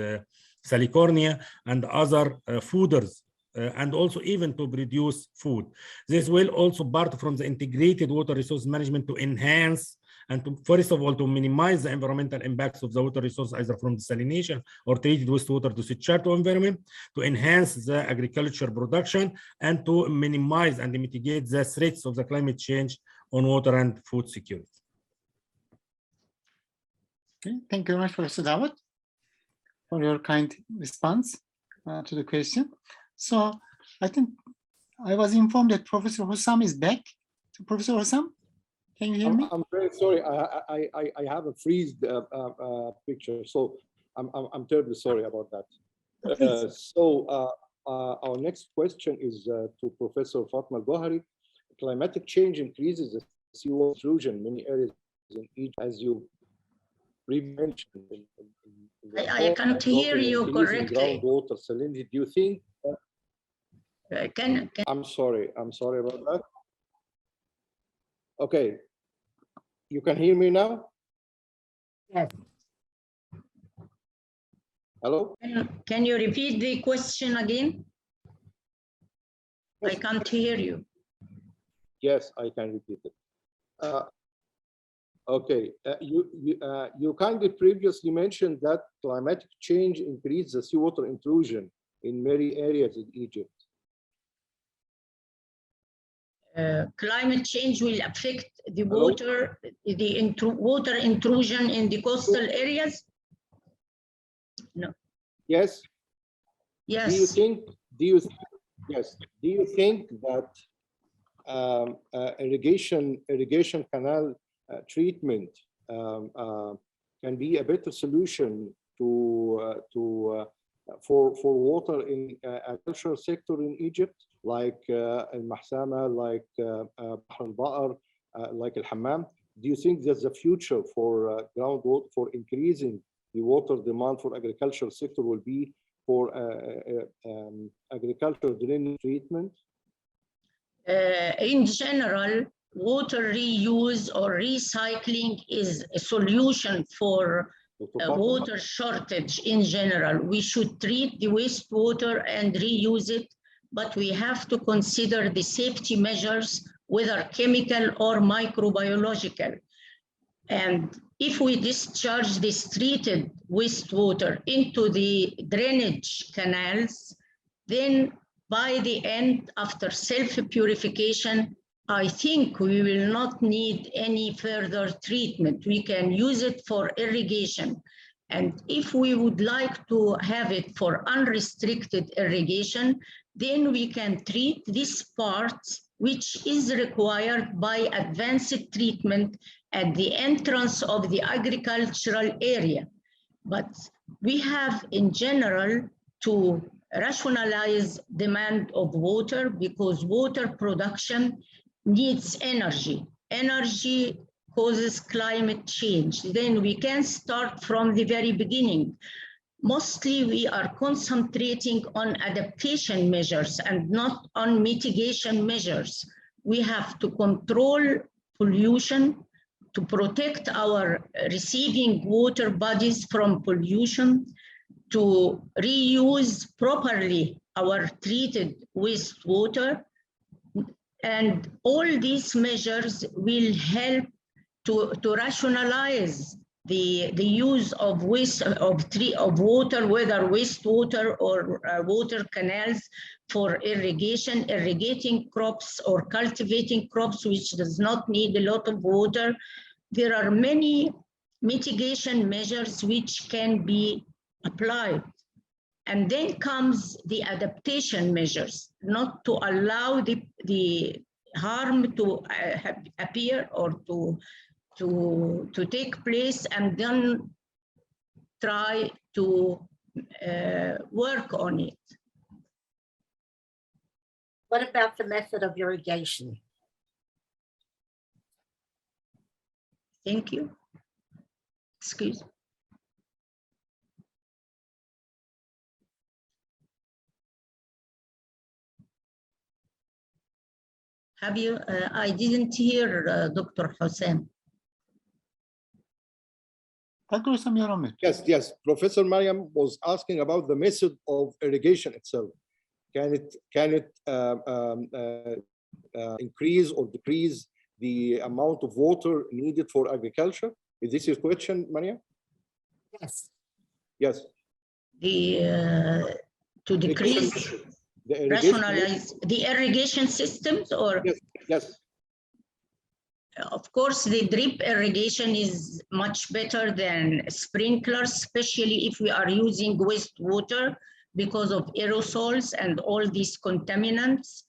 salicornia and other fooders. And also even to produce food. This will also part from the integrated water resource management to enhance and to, first of all, to minimize the environmental impacts of the water resource, either from desalination or treated wastewater discharge to environment, to enhance the agriculture production, and to minimize and mitigate the threats of the climate change on water and food security. Okay, thank you very much, Professor Dawoud, for your kind response to the question. So I think I was informed that Professor Hussam is back. So Professor Hussam, can you hear me? I'm very sorry. I have a freeze picture, so I'm terribly sorry about that. Our next question is to Professor Fatma El-Gohary. Climatic change increases the seawater intrusion in many areas in Egypt, as you mentioned. I can't hear you correctly. Groundwater salinity. Do you think? Can I'm sorry about that. Okay, you can hear me now? Yes. Hello? Can you repeat the question again? I can't hear you. Yes, I can repeat it. Okay, you kindly previously mentioned that climatic change increases the seawater intrusion in many areas in Egypt. Climate change will affect the water, water intrusion in the coastal areas? No. Yes. Yes. Do you think that irrigation canal treatment can be a better solution for water in agricultural sector in Egypt, like Al-Mahsama, like Bahr al-Ba'ar, like Al-Hammam? Do you think there's a future for groundwater, for increasing the water demand for agricultural sector will be for agricultural drainage treatment? In general, water reuse or recycling is a solution for water shortage in general. We should treat the wastewater and reuse it, but we have to consider the safety measures, whether chemical or microbiological. And if we discharge this treated wastewater into the drainage canals, then by the end, after self-purification, I think we will not need any further treatment. We can use it for irrigation. And if we would like to have it for unrestricted irrigation, then we can treat this part which is required by advanced treatment at the entrance of the agricultural area. But we have in general to rationalize demand of water because water production needs energy. Energy causes climate change. Then we can start from the very beginning. Mostly we are concentrating on adaptation measures and not on mitigation measures. We have to control pollution to protect our receiving water bodies from pollution, to reuse properly our treated wastewater. And all these measures will help to rationalize the use of water, whether wastewater or water canals for irrigation, irrigating crops or cultivating crops which does not need a lot of water. There are many mitigation measures which can be applied. And then comes the adaptation measures, not to allow the harm to appear or to take place and then try to work on it. What about the method of irrigation? Thank you. Excuse me. Have you, I didn't hear Dr. Hussein. Yes, yes. Professor Miriam was asking about the method of irrigation itself. Can it increase or decrease the amount of water needed for agriculture? Is this your question, Miriam? Yes. Yes. To decrease, rationalize the irrigation systems, or? Yes, yes. Of course, the drip irrigation is much better than sprinklers, especially if we are using wastewater because of aerosols and all these contaminants.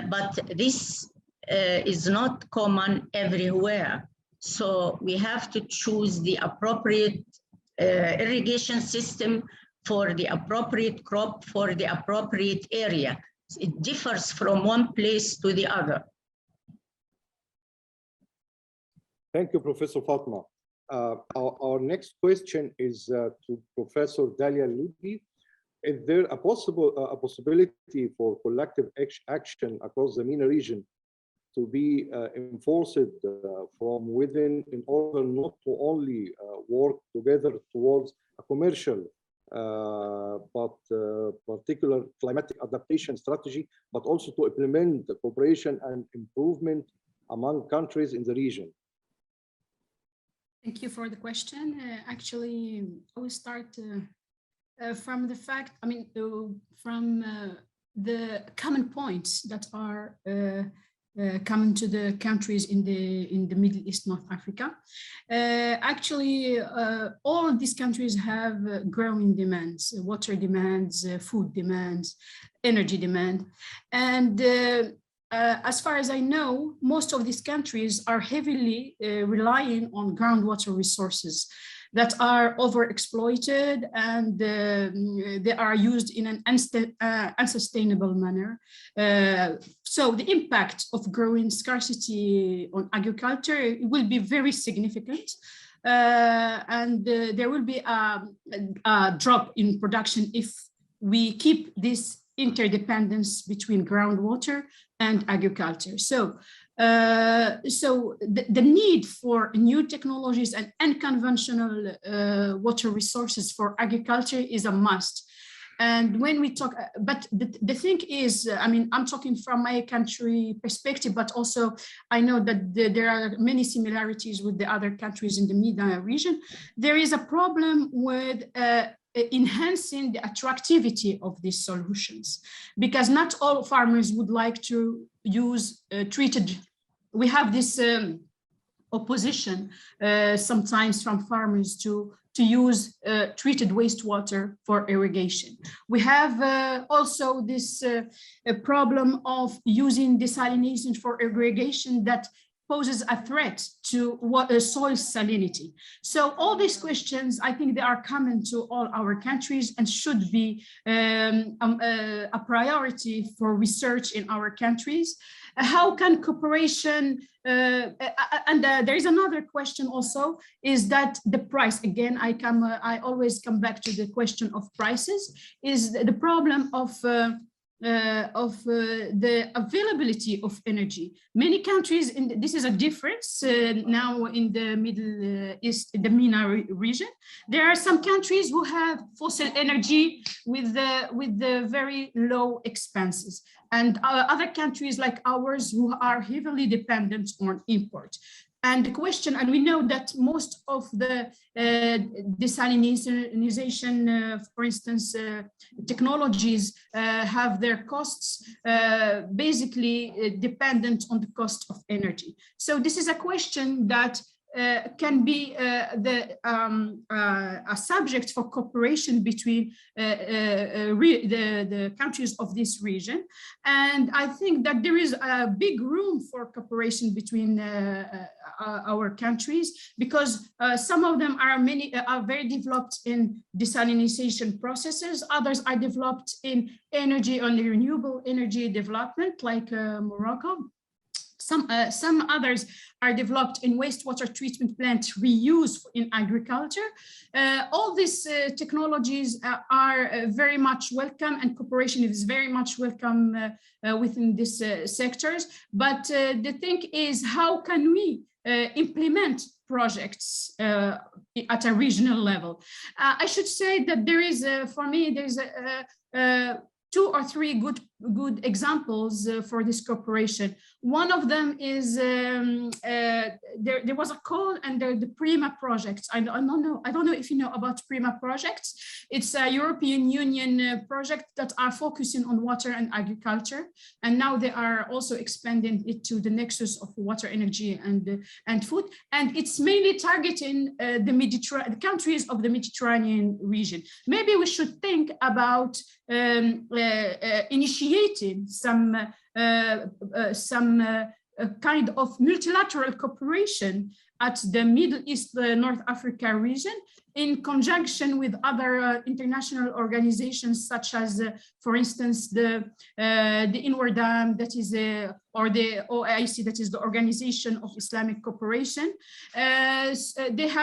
But this is not common everywhere. So we have to choose the appropriate irrigation system for the appropriate crop, for the appropriate area. It differs from one place to the other. Thank you, Professor Fatma. Our next question is to Professor Dalia Ludi. Is there a possibility for collective action across the MENA region to be enforced from within in order not to only work together towards a commercial but particular climatic adaptation strategy, but also to implement the cooperation and improvement among countries in the region? Thank you for the question. Actually, I will start from the fact, from the common points that are common to the countries in the Middle East, North Africa. Actually, all of these countries have growing demands, water demands, food demands, energy demand. And as far as I know, most of these countries are heavily relying on groundwater resources that are overexploited, and they are used in an unsustainable manner. So the impact of growing scarcity on agriculture will be very significant. And there will be a drop in production if we keep this interdependence between groundwater and agriculture. So the need for new technologies and unconventional water resources for agriculture is a must. And when we talk, but the thing is, I mean, I'm talking from my country perspective, but also I know that there are many similarities with the other countries in the MENA region. There is a problem with enhancing the attractivity of these solutions, because not all farmers would like to use treated. We have this opposition sometimes from farmers to use treated wastewater for irrigation. We have also this problem of using desalination for irrigation that poses a threat to soil salinity. So all these questions, I think they are common to all our countries and should be a priority for research in our countries. How can cooperation, and there is another question also, is that the price, again, I always come back to the question of prices, is the problem of the availability of energy. Many countries, this is a difference now in the Middle East, the MENA region. There are some countries who have fossil energy with the very low expenses, and other countries like ours who are heavily dependent on import. And the question, and we know that most of the desalination, for instance, technologies have their costs basically dependent on the cost of energy. So this is a question that can be a subject for cooperation between the countries of this region. And I think that there is a big room for cooperation between our countries, because some of them are very developed in desalination processes. Others are developed in energy and renewable energy development, like Morocco. Some others are developed in wastewater treatment plant reuse in agriculture. All these technologies are very much welcome, and cooperation is very much welcome within these sectors. But the thing is, how can we implement projects at a regional level? I should say that there is, for me, there's two or three good examples for this cooperation. One of them is there was a call under the PRIMA project. I don't know if you know about PRIMA projects. It's a European Union project that are focusing on water and agriculture, and now they are also expanding it to the nexus of water, energy, and food. And it's mainly targeting the countries of the Mediterranean region. Maybe we should think about initiating some kind of multilateral cooperation at the Middle East, North Africa region, in conjunction with other international organizations, such as, for instance, the INWARDAM, that is, or the OIC, that is the Organization of Islamic Cooperation. They've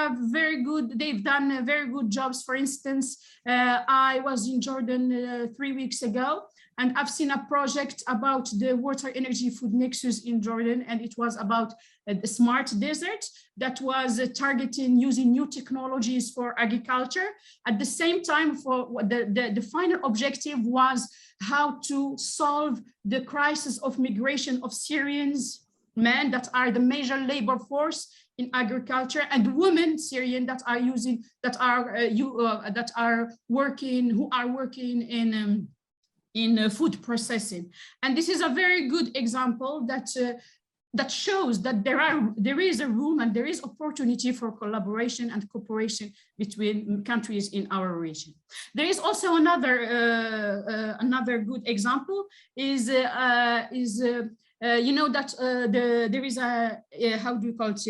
done very good jobs. For instance, I was in Jordan 3 weeks ago, and I've seen a project about the water, energy, food nexus in Jordan, and it was about the smart desert that was targeting using new technologies for agriculture. At the same time, for the final objective was how to solve the crisis of migration of Syrians, men that are the major labor force in agriculture, and women Syrian that are working in food processing. And this is a very good example that shows that there is a room and there is opportunity for collaboration and cooperation between countries in our region. There is also another good example is You know that there is how do you call it,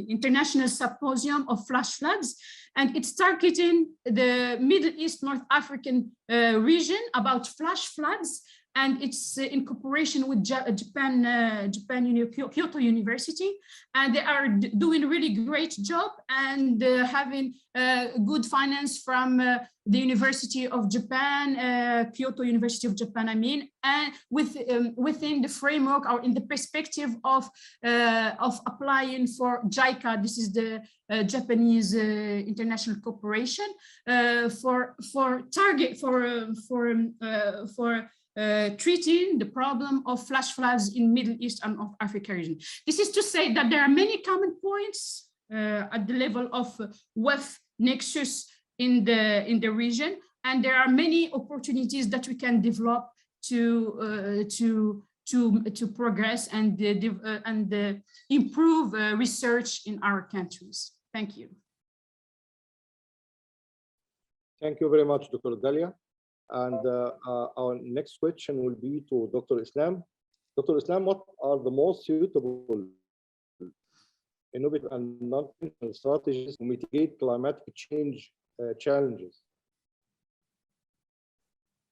international symposium of flash floods, and it's targeting the Middle East, North African region about flash floods. And it's in cooperation with Japan, Kyoto University, and they are doing a really great job and having good finance from the University of Japan, Kyoto University of Japan, Amin, and within the framework or in the perspective of applying for JICA. This is the Japanese international cooperation for treating the problem of flash floods in Middle East and North Africa region. This is to say that there are many common points at the level of WEF nexus in the region, and there are many opportunities that we can develop to progress and improve research in our countries. Thank you. Thank you very much, Dr. Dalia. And our next question will be to Dr. Islam. Dr. Islam, what are the most suitable innovative and non-conventional strategies to mitigate climatic change challenges?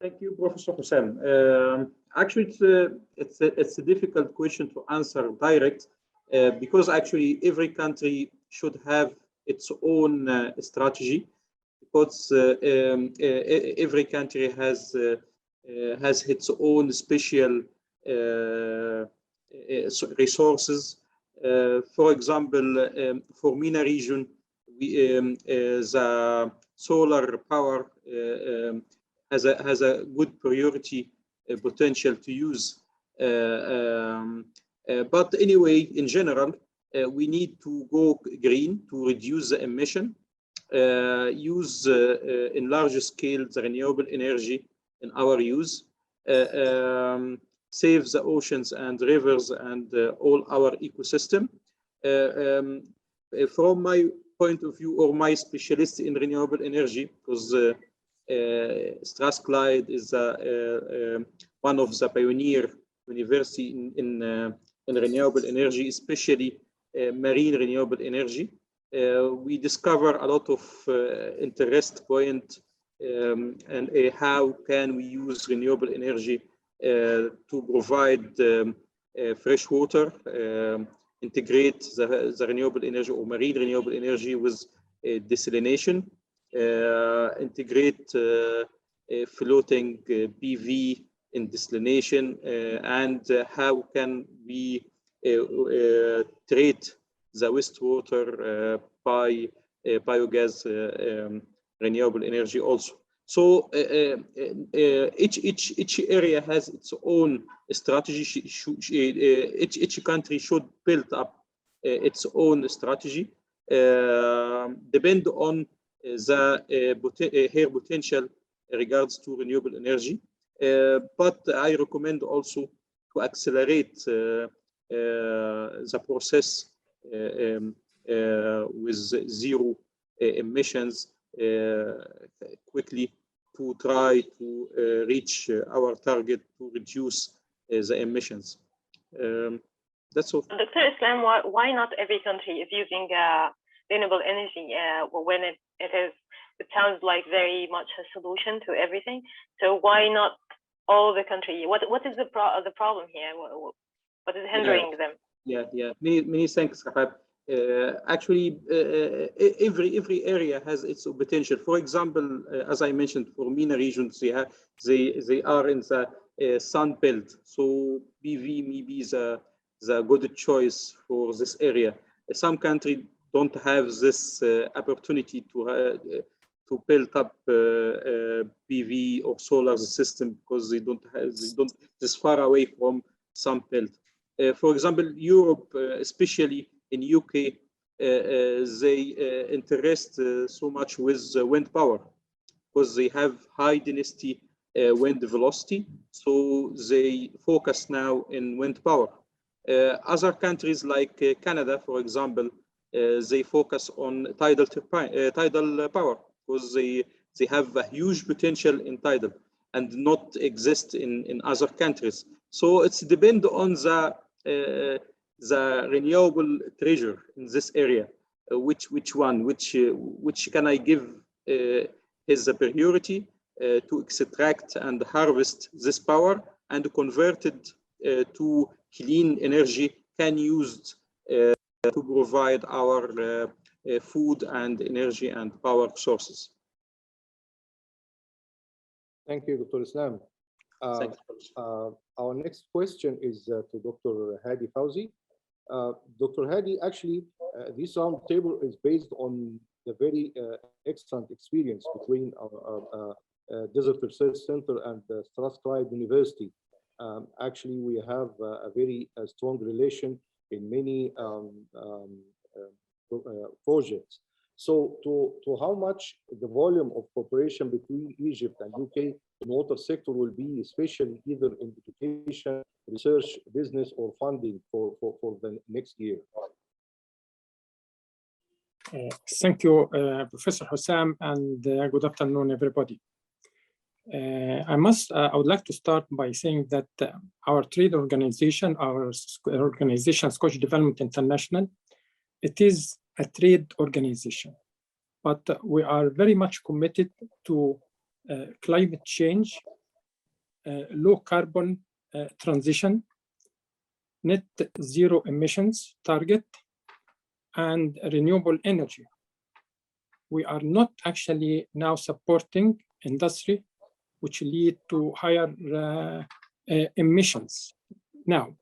Thank you, Professor Hussein. Actually, it's a difficult question to answer direct because actually every country should have its own strategy. Because every country has its own special resources. For example, for MENA region, the solar power has a good priority potential to use. But anyway, in general, we need to go green to reduce the emission. Use in large scale the renewable energy in our use, save the oceans and rivers and all our ecosystem. From my point of view, or my specialist in renewable energy, because Strathclyde is one of the pioneer university in renewable energy, especially marine renewable energy. We discover a lot of interest point and how can we use renewable energy to provide fresh water, integrate the renewable energy or marine renewable energy with desalination, integrate floating PV in desalination, and how can we treat the wastewater by biogas renewable energy also. So each area has its own strategy. Each country should build up its own strategy, depend on her potential regards to renewable energy. But I recommend also to accelerate the process with zero emissions quickly to try to reach our target to reduce the emissions. That's all. Dr. Islam, why not every country is using renewable energy when it sounds like very much a solution to everything? So why not all the country? What is the problem here? What is hindering them? Yeah. Many thanks, Rahab. Actually, every area has its potential. For example, as I mentioned, for MENA regions, they are in the sun belt, so PV may be the good choice for this area. Some countries don't have this opportunity to build up PV or solar system because they don't this far away from sun belt. For example, Europe, especially in UK, they interest so much with wind power because they have high density wind velocity, so they focus now in wind power. Other countries like Canada, for example, they focus on tidal power because they have a huge potential in tidal and not exist in other countries. So it's depend on the renewable treasure in this area. Which can I give is the priority to extract and harvest this power and convert it to clean energy can use to provide our food and energy and power sources. Thank you, Dr. Islam. Our next question is to Dr. Hadi Fauzi. Dr. Hadi, actually, this roundtable is based on the very excellent experience between our Desert Research Center and Strathclyde University. Actually, we have a very strong relation in many projects. So to how much the volume of cooperation between Egypt and UK in water sector will be, especially either in education, research, business, or funding for the next year? Thank you, Professor Hussam, and good afternoon, everybody. I would like to start by saying that our trade organization, our organization, Scottish Development International, it is a trade organization, but we are very much committed to climate change, low carbon transition, net zero emissions target, and renewable energy. We are not actually now supporting industry which lead to higher emissions now.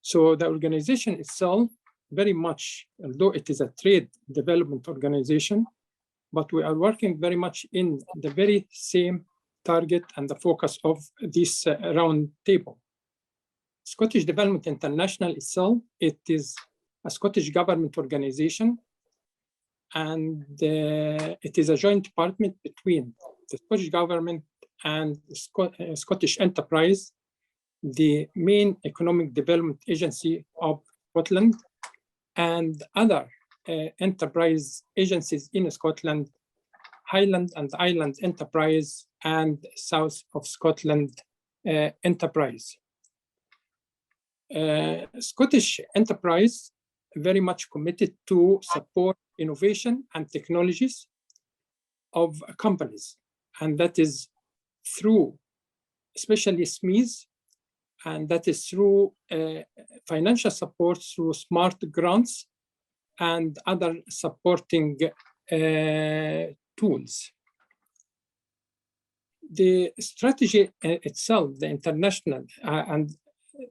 So the organization itself very much, although it is a trade development organization, but we are working very much in the very same target and the focus of this round table. Scottish Development International itself, it is a Scottish government organization, and it is a joint department between the Scottish government and Scottish Enterprise, the main economic development agency of Scotland, and other enterprise agencies in Scotland, Highland and Island Enterprise, and South of Scotland Enterprise. Scottish Enterprise very much committed to support innovation and technologies of companies, and that is through especially SMEs, and that is through financial support through smart grants and other supporting tools. The strategy itself, the international, and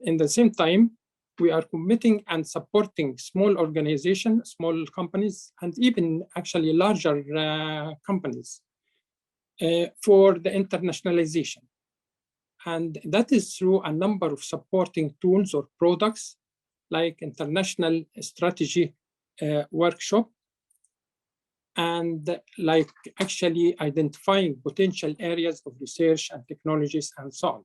in the same time, we are committing and supporting small organizations, small companies, and even actually larger companies for the internationalization. And that is through a number of supporting tools or products like international strategy workshop, and like actually identifying potential areas of research and technologies and so on.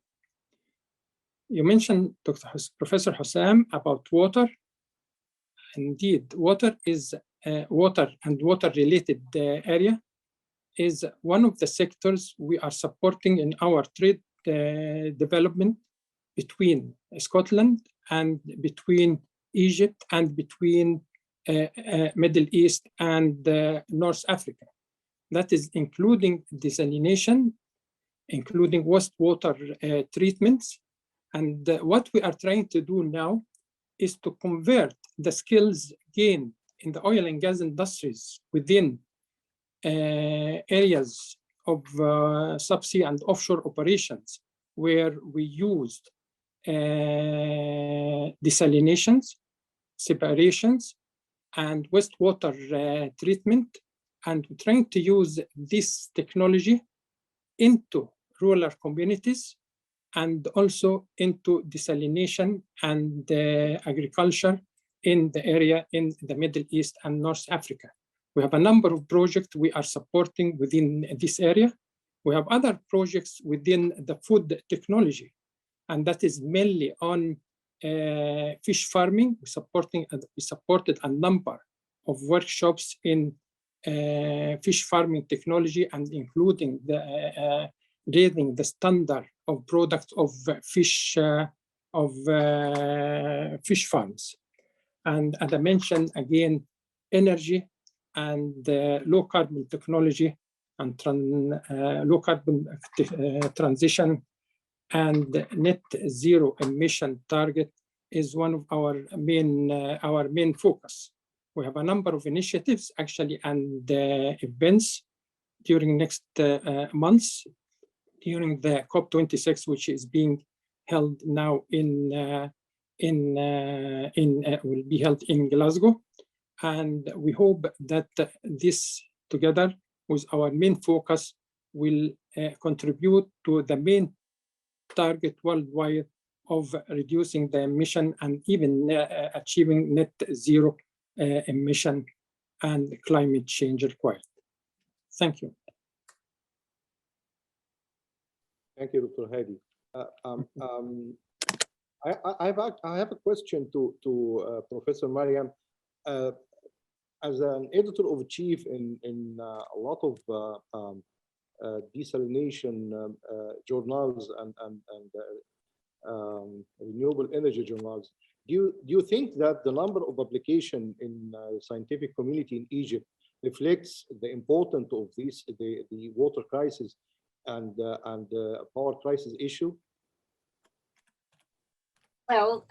You mentioned, Professor Hussam, about water. Indeed, water is water and water-related area is one of the sectors we are supporting in our trade development between Scotland and between Egypt and between Middle East and North Africa. That is including desalination, including wastewater treatments. And what we are trying to do now is to convert the skills gained in the oil and gas industries within areas of subsea and offshore operations where we used desalinations, separations, and wastewater treatment, and trying to use this technology into rural communities and also into desalination and agriculture in the area in the Middle East and North Africa. We have a number of projects we are supporting within this area. We have other projects within the food technology, and that is mainly on fish farming. We supported a number of workshops in fish farming technology, and including the raising the standard of products of fish of fish farms. And as I mentioned again, energy and low carbon technology and low carbon transition and net zero emission target is one of our main focus. We have a number of initiatives actually and events during next months during the COP26, which is being held now will be held in Glasgow. And we hope that this together with our main focus will contribute to the main target worldwide of reducing the emission and even achieving net zero emission and climate change required. Thank you. Thank you, Dr. Hadi. I have a question to Professor Miriam. As an editor of chief in a lot of desalination journals and renewable energy journals, do you think that the number of applications in scientific community in Egypt reflects the importance of this, the water crisis and power crisis issue? Well,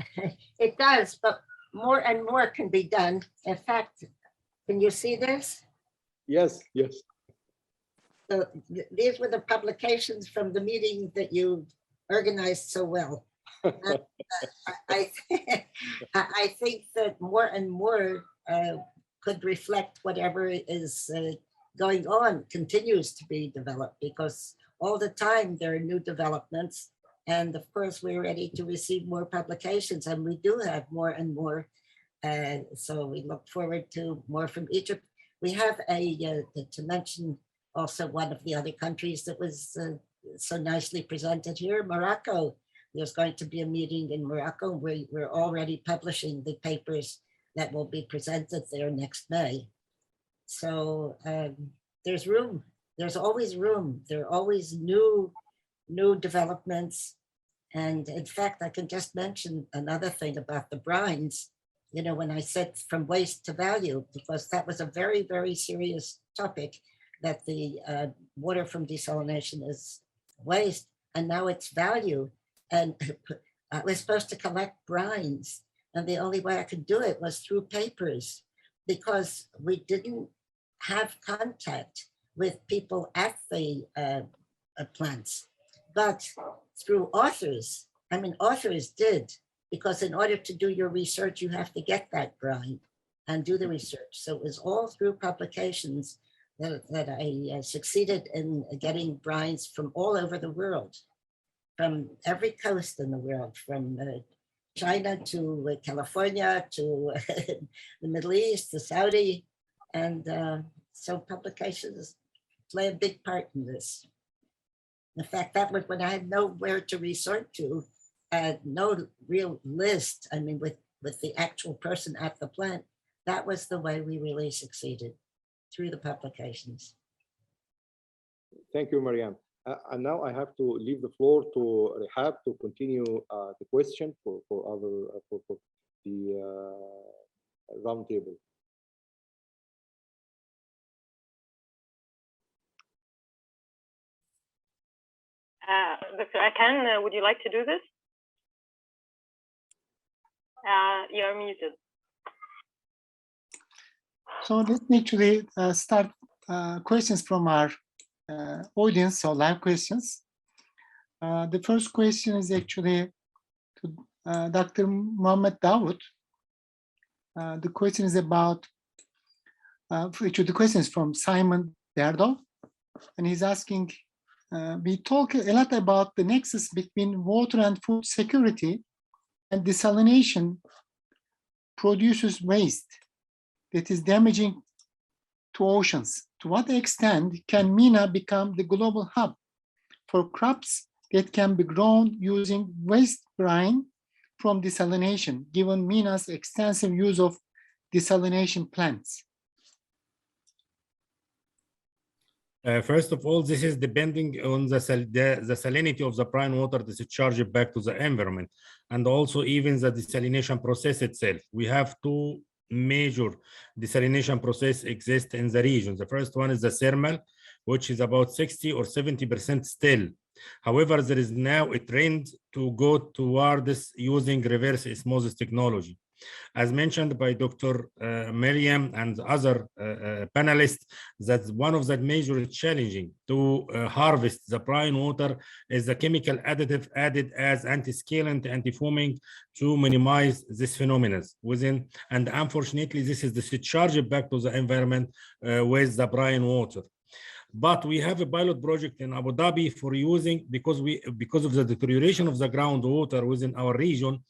it does, but more and more can be done. In fact, can you see this? Yes, yes. So these were the publications from the meeting that you organized so well. I think that more and more could reflect whatever is going on, continues to be developed, because all the time there are new developments. And of course, we're ready to receive more publications, and we do have more and more. So we look forward to more from Egypt. We have to mention also one of the other countries that was so nicely presented here, Morocco. There's going to be a meeting in Morocco. We're already publishing the papers that will be presented there next May. So there's room. There's always room. There are always new developments. And in fact, I can just mention another thing about the brines. You know, when I said from waste to value, because that was a very, very serious topic, that the water from desalination is waste, and now it's value. And I was supposed to collect brines, and the only way I could do it was through papers, because we didn't have contact with people at the plants. But through authors, I mean, authors did, because in order to do your research, you have to get that brine and do the research. So it was all through publications that I succeeded in getting brines from all over the world, from every coast in the world, from China to California to the Middle East, to Saudi. And so publications play a big part in this. In fact, that was when I had nowhere to resort to, no real list. I mean, with the actual person at the plant, that was the way we really succeeded, through the publications. Thank you, Miriam. And now I have to leave the floor to Rehab to continue the question for the roundtable. Dr. Akan, would you like to do this? You're muted. So let me actually start questions from our audience, so live questions. The first question is actually to Dr. Mohamed Dawoud. The question is about, actually the question is from Simon Derdo, and he's asking, we talk a lot about the nexus between water and food security, and desalination produces waste that is damaging to oceans. To what extent can MENA become the global hub for crops that can be grown using waste brine from desalination, given MENA's extensive use of desalination plants? First of all, this is depending on the salinity of the brine water discharged back to the environment, and also even the desalination process itself. We have two major desalination process exist in the region. The first one is the thermal, which is about 60 or 70% still. However, there is now a trend to go towards using reverse osmosis technology. As mentioned by Dr. Miriam and other panelists, that one of the major challenging to harvest the brine water is the chemical additive added as anti-scalant, anti-foaming to minimize this phenomenon within. And unfortunately, this is discharged back to the environment with the brine water. But we have a pilot project in Abu Dhabi for using, because of the deterioration of the groundwater within our region,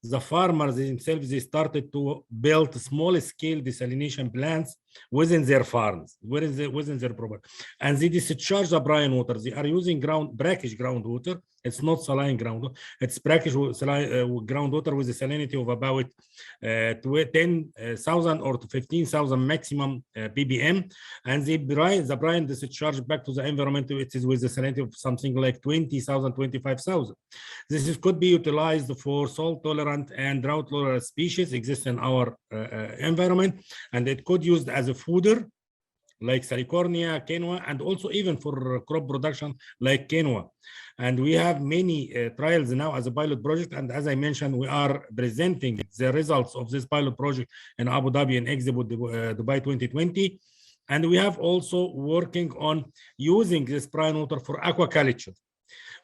the farmers themselves, they started to build small-scale desalination plants within their farms, within their property, and they discharge the brine water. They are using brackish groundwater. It's not saline groundwater. It's brackish groundwater with a salinity of about 10,000 or 15,000 maximum ppm, and the brine discharged back to the environment. It is with a salinity of something like 20,000, 25,000. This could be utilized for salt-tolerant and drought-tolerant species exist in our environment, and it could be used as a fodder like salicornia, quinoa, and also even for crop production like quinoa. And we have many trials now as a pilot project, and as I mentioned, we are presenting the results of this pilot project in Abu Dhabi and Expo Dubai 2020. And we have also working on using this brine water for aquaculture.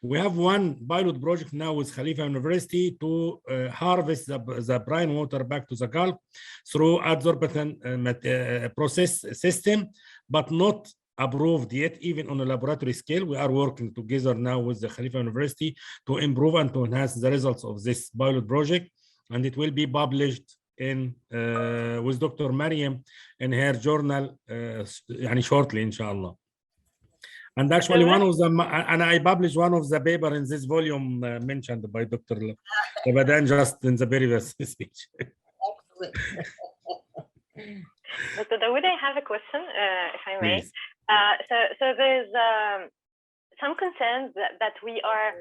We have one pilot project now with Khalifa University to harvest the brine water back to the Gulf through adsorption process system, but not approved yet, even on a laboratory scale. We are working together now with the Khalifa University to improve and to enhance the results of this pilot project, and it will be published in with Dr. Miriam in her journal shortly, inshallah. And actually, one of them, and I published one of the paper in this volume mentioned by Dr. Balaban just in the previous speech. Dr. Dawoud, I have a question, if I may. So there's some concerns that we are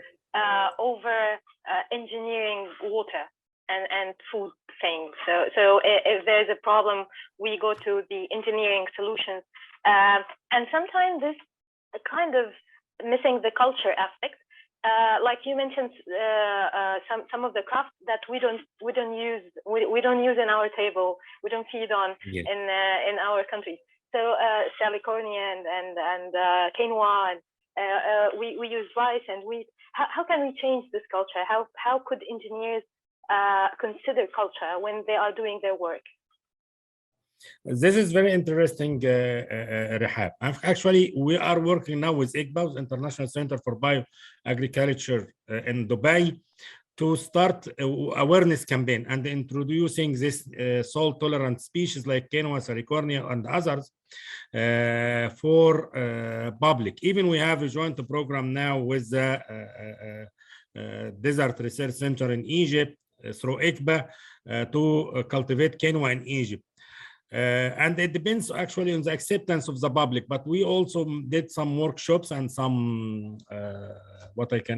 over engineering water and food things. So if there's a problem, we go to the engineering solutions, and sometimes this kind of missing the culture aspect, like you mentioned, some of the crafts that we don't use in our table, we don't feed on in our country. So salicornia and quinoa, and we use rice and wheat. How can we change this culture? How could engineers consider culture when they are doing their work? This is very interesting, Rehab. Actually, we are working now with ICBA's International Center for Bioagriculture in Dubai to start awareness campaign and introducing this salt-tolerant species like quinoa, salicornia, and others for public. Even we have a joint program now with the Desert Research Center in Egypt through ICBA to cultivate quinoa in Egypt. And it depends actually on the acceptance of the public, but we also did some workshops and some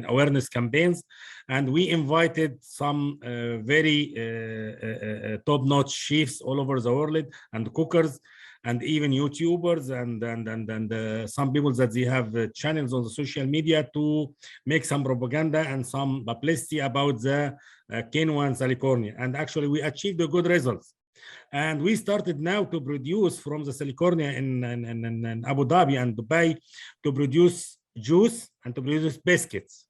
awareness campaigns, and we invited some very top-notch chefs all over the world and cookers and even YouTubers and some people that they have channels on the social media to make some propaganda and some publicity about the quinoa and salicornia. And actually we achieved the good results. And we started now to produce from the salicornia in Abu Dhabi and Dubai to produce juice and to produce biscuits.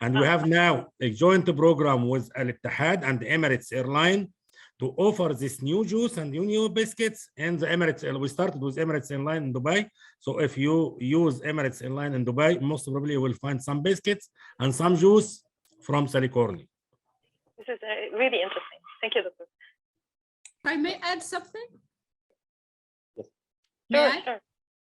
And we have now a joint program with Al-Ittihad and the Emeritus airline to offer this new juice and new biscuits in the Emirates. We started with Emirates airline in Dubai. So if you use Emirates airline in Dubai, most probably you will find some biscuits and some juice from salicornia. This is really interesting. Thank you, Doctor. I may add something? Sure.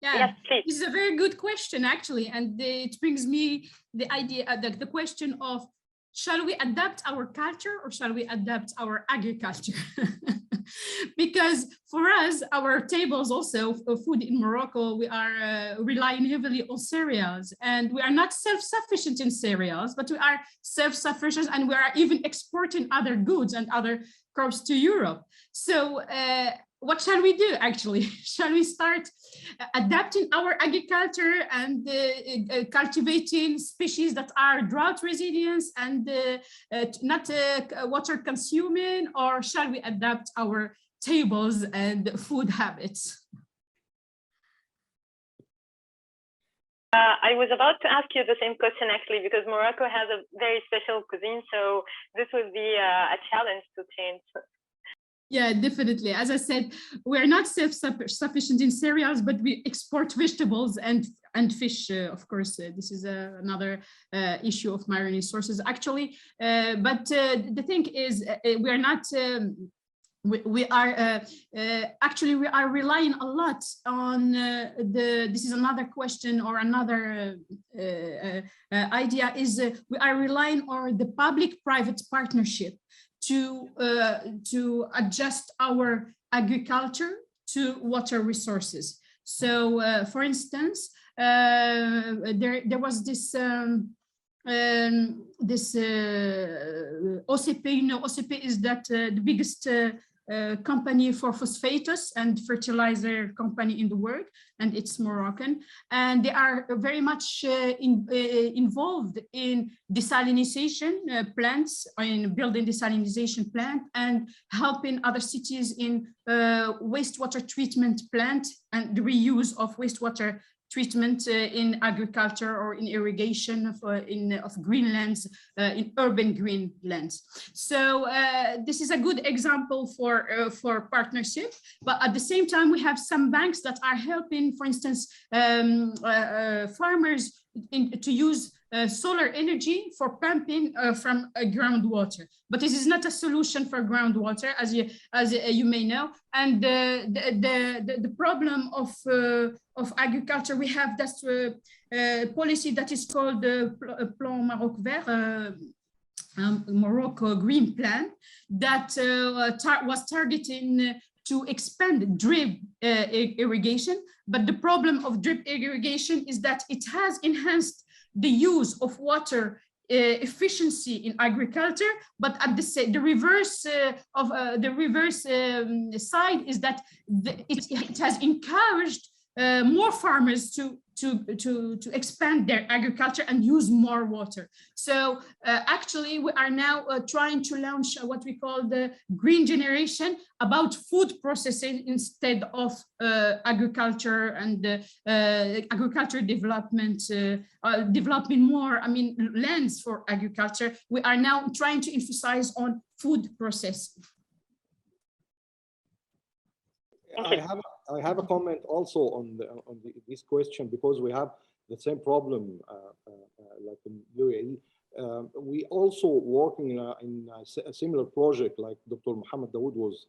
Yeah, yes, please. This is a very good question, actually, and it brings me the idea, the question of, shall we adapt our culture or shall we adapt our agriculture? because for us, our tables also of food in Morocco, we are relying heavily on cereals, and we are not self-sufficient in cereals, but we are self-sufficient, and we are even exporting other goods and other crops to Europe. So what shall we do actually? Shall we start adapting our agriculture and cultivating species that are drought resilient and not water consuming, or shall we adapt our tables and food habits? I was about to ask you the same question actually, because Morocco has a very special cuisine, so this would be a challenge to change. Yeah, definitely. As I said, we're not self-sufficient in cereals, but we export vegetables and fish. Of course, this is another issue of marine resources, actually. But the thing is, we are not. We are actually we are relying a lot on this is another question or another idea is we are relying on the public-private partnership to adjust our agriculture to water resources. So, for instance, there was this OCP. You know, OCP is that the biggest company for phosphates and fertilizer company in the world, and it's Moroccan, and they are very much involved in desalination plants, in building desalination plant and helping other cities in wastewater treatment plant and the reuse of wastewater treatment in agriculture or in irrigation of greenlands, in urban greenlands. So this is a good example for partnership. But at the same time, we have some banks that are helping, for instance, farmers to use solar energy for pumping from groundwater. But this is not a solution for groundwater, as you may know. And the problem of agriculture, we have that policy that is called the Plan Maroc Vert, Morocco Green Plan, that was targeting to expand drip irrigation. But the problem of drip irrigation is that it has enhanced the use of water efficiency in agriculture, but at the reverse side is that it has encouraged more farmers to expand their agriculture and use more water. So actually, we are now trying to launch what we call the green generation about food processing instead of agriculture and agriculture development, developing more, lands for agriculture. We are now trying to emphasize on food processing. I have a comment also on this question, because we have the same problem like in UAE. We also working in a similar project like Dr. Mohamed Dawoud was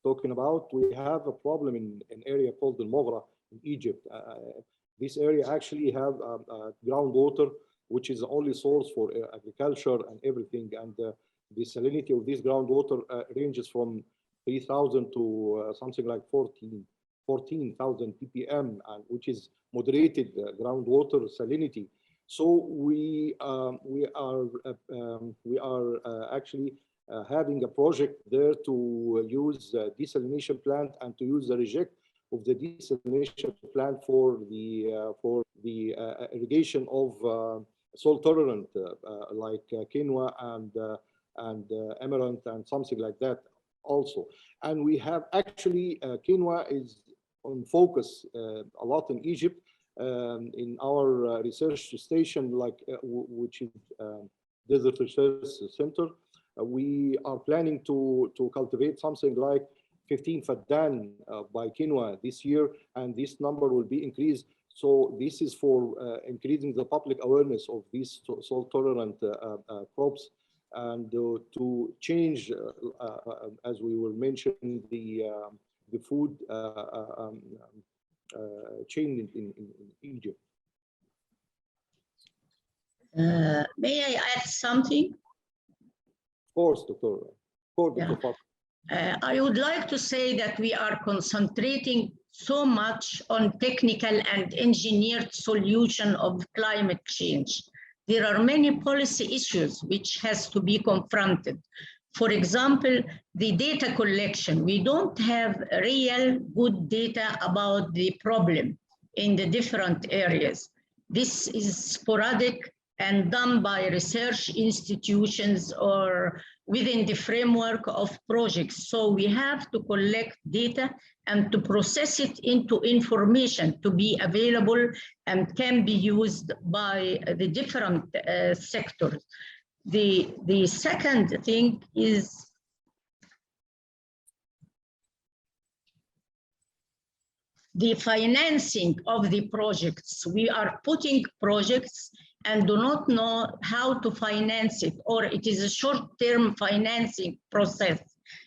talking about. We have a problem in an area called El-Gohary in Egypt. This area actually have groundwater, which is the only source for agriculture and everything. And the salinity of this groundwater ranges from 3,000 to something like 14,000 ppm, and which is moderated groundwater salinity. So we are actually having a project there to use desalination plant and to use the reject of the desalination plant for the irrigation of salt tolerant like quinoa and amaranth and something like that also. And we have actually quinoa is on focus a lot in Egypt in our research station, like which is Desert Research Center. We are planning to cultivate something like 15 faddan by quinoa this year, and this number will be increased. So this is for increasing the public awareness of these salt tolerant crops, and to change, as we were mentioning, the food chain in Egypt. May I add something? Of course, Dr. Fatma. I would like to say that we are concentrating so much on technical and engineered solution of climate change. There are many policy issues which has to be confronted. For example, the data collection. We don't have real good data about the problem in the different areas. This is sporadic and done by research institutions or within the framework of projects. So we have to collect data and to process it into information to be available and can be used by the different sectors. The second thing is the financing of the projects. We are putting projects and do not know how to finance it, or it is a short-term financing process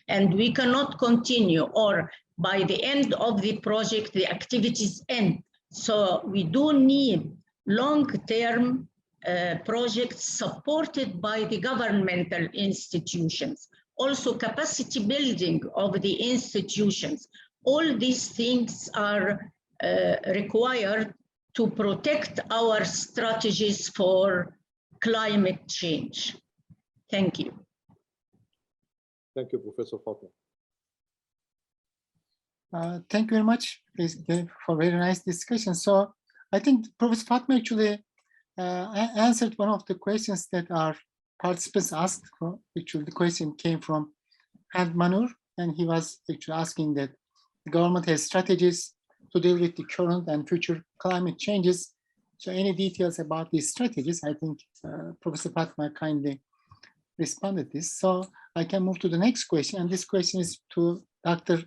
and we cannot continue, or by the end of the project, the activities end. So we do need long-term projects supported by the governmental institutions, also capacity building of the institutions. All these things are required to protect our strategies for climate change. Thank you. Thank you, Professor Fatma. Thank you very much for very nice discussion. So I think Professor Fatma actually answered one of the questions that our participants asked for. Actually, the question came from Ahmed Manur, and he was actually asking that the government has strategies to deal with the current and future climate changes. So any details about these strategies, I think Professor Fatma kindly responded this. So I can move to the next question, and this question is to Dr.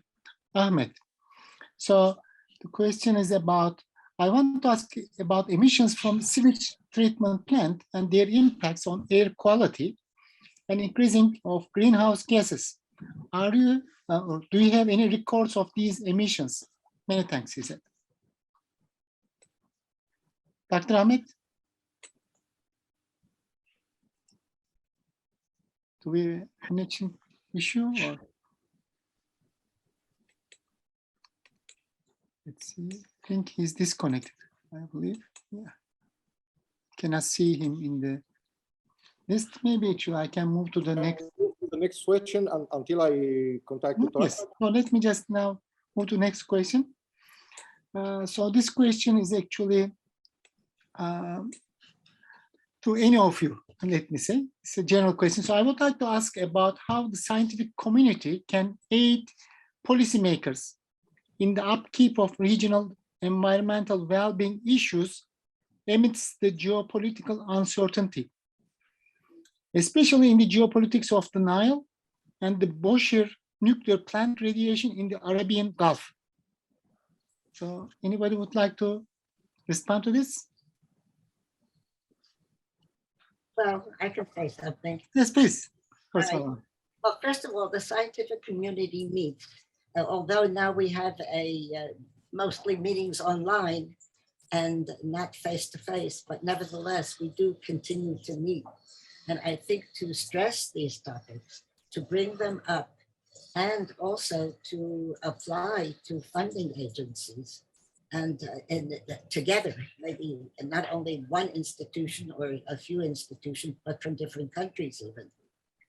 Ahmed. So the question is about, I want to ask about emissions from sewage treatment plant and their impacts on air quality and increasing of greenhouse gases. Are you, or do you have any records of these emissions? Many thanks, he said. Dr. Ahmed? Do we have a connection issue or? Let's see, I think he's disconnected, I believe. Yeah. Cannot see him in the list. Maybe actually I can move to the next. The next question until I contact the Yes, so let me just now move to the next question. So this question is actually to any of you, let me say. It's a general question. So I would like to ask about how the scientific community can aid policymakers in the upkeep of regional environmental well-being issues amidst the geopolitical uncertainty, especially in the geopolitics of the Nile and the Bushehr nuclear plant radiation in the Arabian Gulf. So anybody would like to respond to this? Well, I can say something. Yes, please. First of all. Well, first of all, the scientific community meets. Although now we have mostly meetings online and not face-to-face, but nevertheless, we do continue to meet. And I think to stress these topics, to bring them up, and also to apply to funding agencies and together, maybe not only one institution or a few institutions, but from different countries even.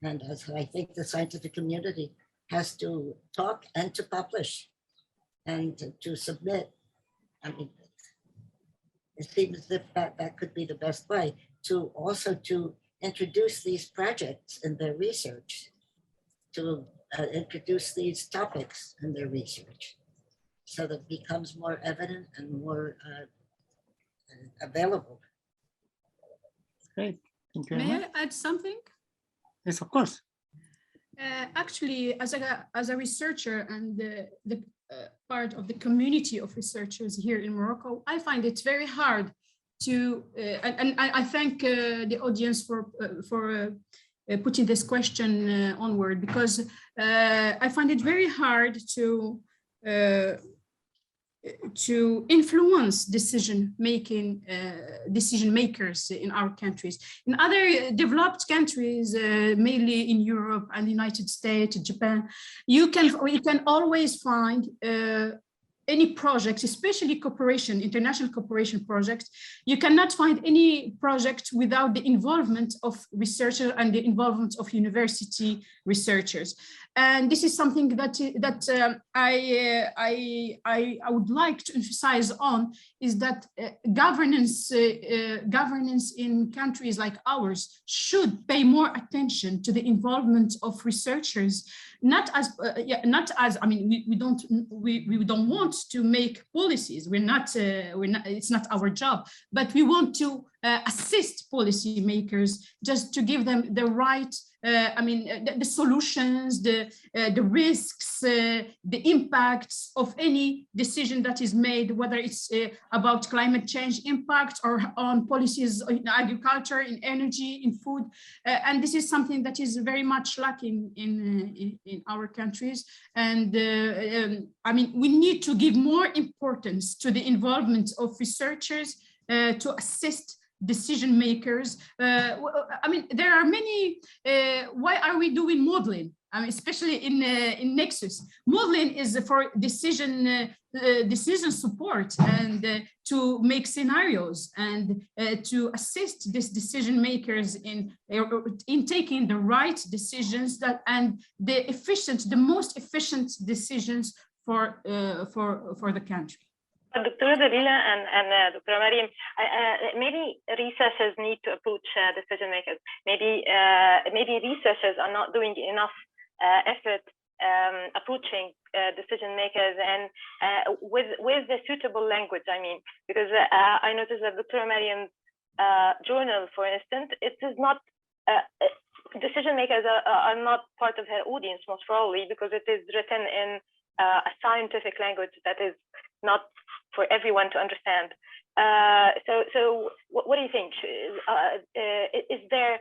And I think the scientific community has to talk and to publish and to submit. I mean, it seems as if that could be the best way to also to introduce these projects in their research, to introduce these topics in their research so that it becomes more evident and more available. Great, thank you very much. May I add something? Yes, of course. Actually, as a researcher and the part of the community of researchers here in Morocco, I find it very hard to, and I thank the audience for putting this question onward, because I find it very hard to influence decision makers in our countries. In other developed countries, mainly in Europe and the United States, Japan, we can always find any projects, especially cooperation, international cooperation projects. You cannot find any project without the involvement of researchers and the involvement of university researchers. And this is something that I would like to emphasize on, is that governance in countries like ours should pay more attention to the involvement of researchers, not as I mean, we don't want to make policies. We're not. It's not our job, but we want to assist policymakers, just to give them the right. I mean, the solutions, the risks, the impacts of any decision that is made, whether it's about climate change impact or on policies in agriculture, in energy, in food. And this is something that is very much lacking in our countries. And I mean, we need to give more importance to the involvement of researchers to assist decision makers. I mean, there are many. Why are we doing modeling? I mean, especially in Nexus, modeling is for decision support and to make scenarios and to assist these decision makers in taking the right decisions and the most efficient decisions for the country. Dr. Dalila and Dr. Miriam, maybe researchers need to approach decision makers. Maybe researchers are not doing enough effort approaching decision makers and with the suitable language. I mean, because I noticed that Dr. Miriam's journal, for instance, it is not. Decision makers are not part of her audience, most probably, because it is written in a scientific language that is not for everyone to understand. So what do you think? Is there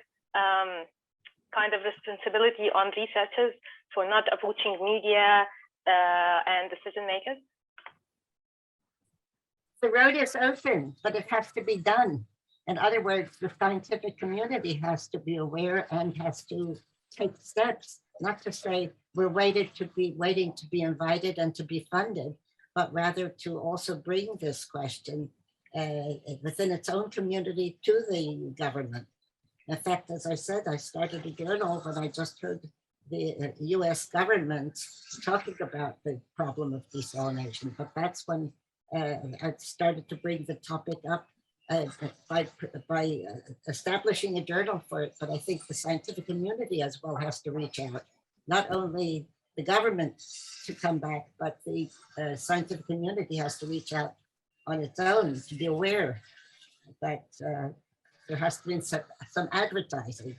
kind of responsibility on researchers for not approaching media and decision makers? The road is open, but it has to be done. In other words, the scientific community has to be aware and has to take steps, not to say we're waiting to be invited and to be funded, but rather to also bring this question within its own community to the government. In fact, as I said, I started a journal when I just heard the US government talking about the problem of desalination, but that's when I started to bring the topic up by establishing a journal for it. But I think the scientific community as well has to reach out, not only the government to come back, but the scientific community has to reach out on its own to be aware that there has to be some advertising.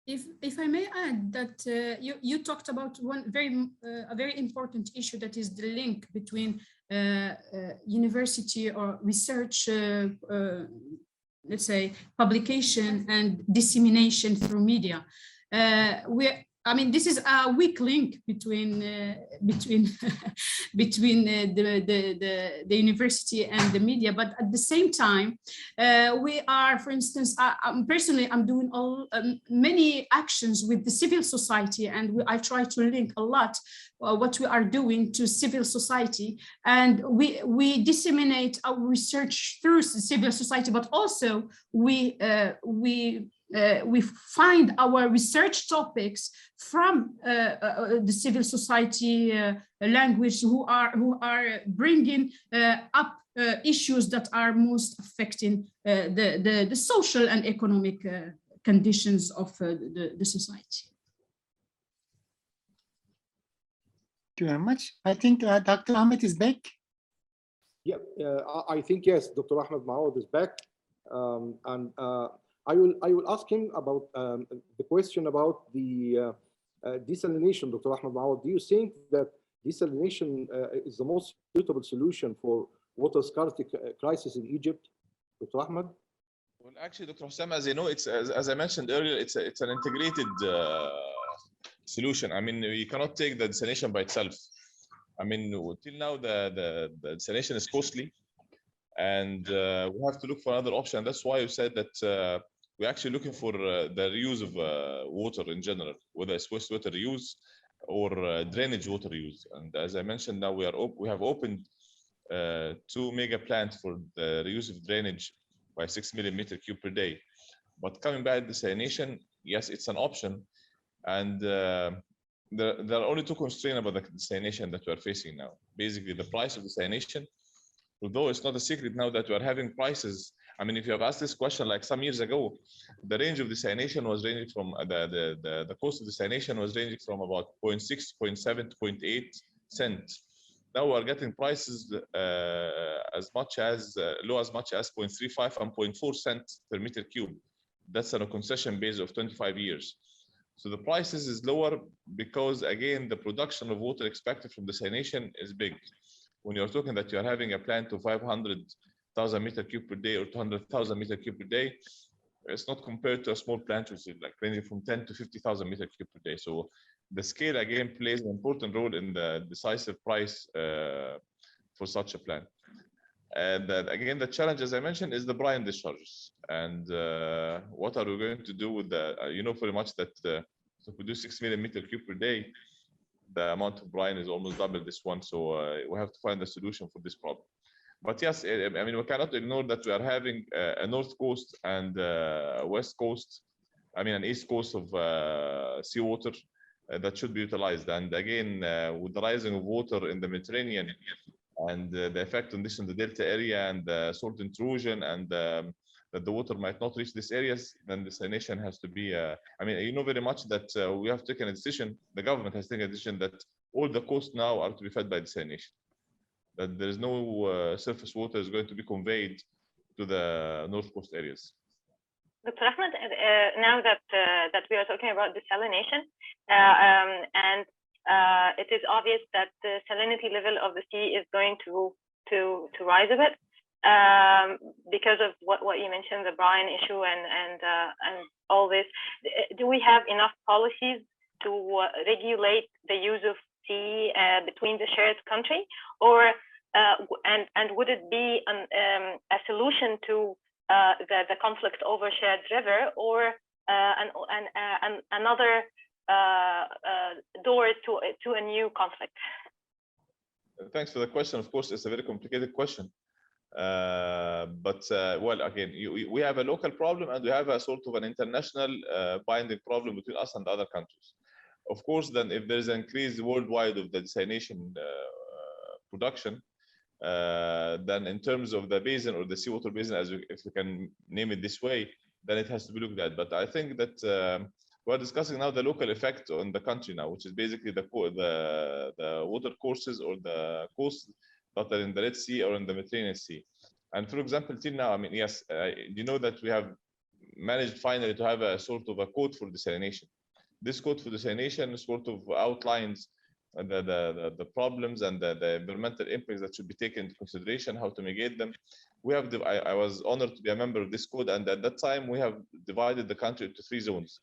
If I may add that you talked about a very important issue, that is the link between university or research, let's say, publication and dissemination through media. I mean, this is a weak link between the university and the media. But at the same time, we are, for instance, I'm doing many actions with the civil society, and I try to link a lot what we are doing to civil society, and we disseminate our research through civil society, but also we find our research topics from the civil society language, who are bringing up issues that are most affecting the social and economic conditions of the society. Thank you very much. I think Dr. Ahmed is back. Yeah, I think yes, Dr. Ahmed Maoud is back, and I will ask him about the question about the desalination. Dr. Ahmed Maoud, do you think that desalination is the most suitable solution for water scarcity crisis in Egypt, Dr. Ahmed? Well, actually, Dr. Hussam, as you know, it's as I mentioned earlier, it's an integrated solution. I mean, you cannot take the desalination by itself. I mean, till now the desalination is costly, and we have to look for another option. That's why you said that we're actually looking for the reuse of water in general, whether it's wastewater reuse or drainage water use. And as I mentioned, now we have opened 2 mega plants for the reuse of drainage by 6 million meter cube per day. But coming back to desalination, yes, it's an option. And there are only 2 constraints about the desalination that we are facing now. Basically, the price of desalination, although it's not a secret now that we are having prices. I mean, if you have asked this question like some years ago, the range of desalination was ranging from the cost of desalination was ranging from about 0.6, 0.7 to 0.8 cents. Now we are getting prices as much as low as much as 0.35 and 0.4 cents per meter cube. That's on a concession base of 25 years. So the prices is lower because, again, the production of water expected from desalination is big. When you're talking that you're having a plant of 500,000 meter cube per day or 200,000 meter cube per day, it's not compared to a small plant which is like ranging from 10 to 50,000 meter cube per day. So the scale again plays an important role in the decisive price for such a plant. And again, the challenge, as I mentioned, is the brine discharges. And what are we going to do with the, you know, very much that to produce 6 million meter cube per day, the amount of brine is almost double this one. So we have to find a solution for this problem. But yes, I mean, we cannot ignore that we are having a north coast and a west coast, I mean, an east coast of seawater that should be utilized. And again, with the rising of water in the Mediterranean and the effect on this in the Delta area and the salt intrusion and that the water might not reach these areas, then desalination has to be, I mean, you know very much that we have taken a decision, the government has taken a decision that all the coasts now are to be fed by desalination. That there is no surface water is going to be conveyed to the north coast areas. Dr. Ahmed, now that we are talking about desalination, and it is obvious that the salinity level of the sea is going to rise a bit because of what you mentioned, the brine issue and all this. Do we have enough policies to regulate the use of sea between the shared country, or and would it be a solution to the conflict over shared river, or another door to a new conflict? Thanks for the question. Of course, it's a very complicated question. But well, again, we have a local problem and we have a sort of an international binding problem between us and other countries. Of course, then if there's an increase worldwide of the desalination production, then in terms of the basin or the seawater basin, if we can name it this way, then it has to be looked at. But I think that we're discussing now the local effect on the country now, which is basically the water courses or the coasts that are in the Red Sea or in the Mediterranean Sea. And for example, till now, I mean, yes, you know that we have managed finally to have a sort of a code for desalination. This code for desalination sort of outlines the problems and the environmental impacts that should be taken into consideration, how to mitigate them. We have I was honored to be a member of this code, and at that time we have divided the country into 3 zones,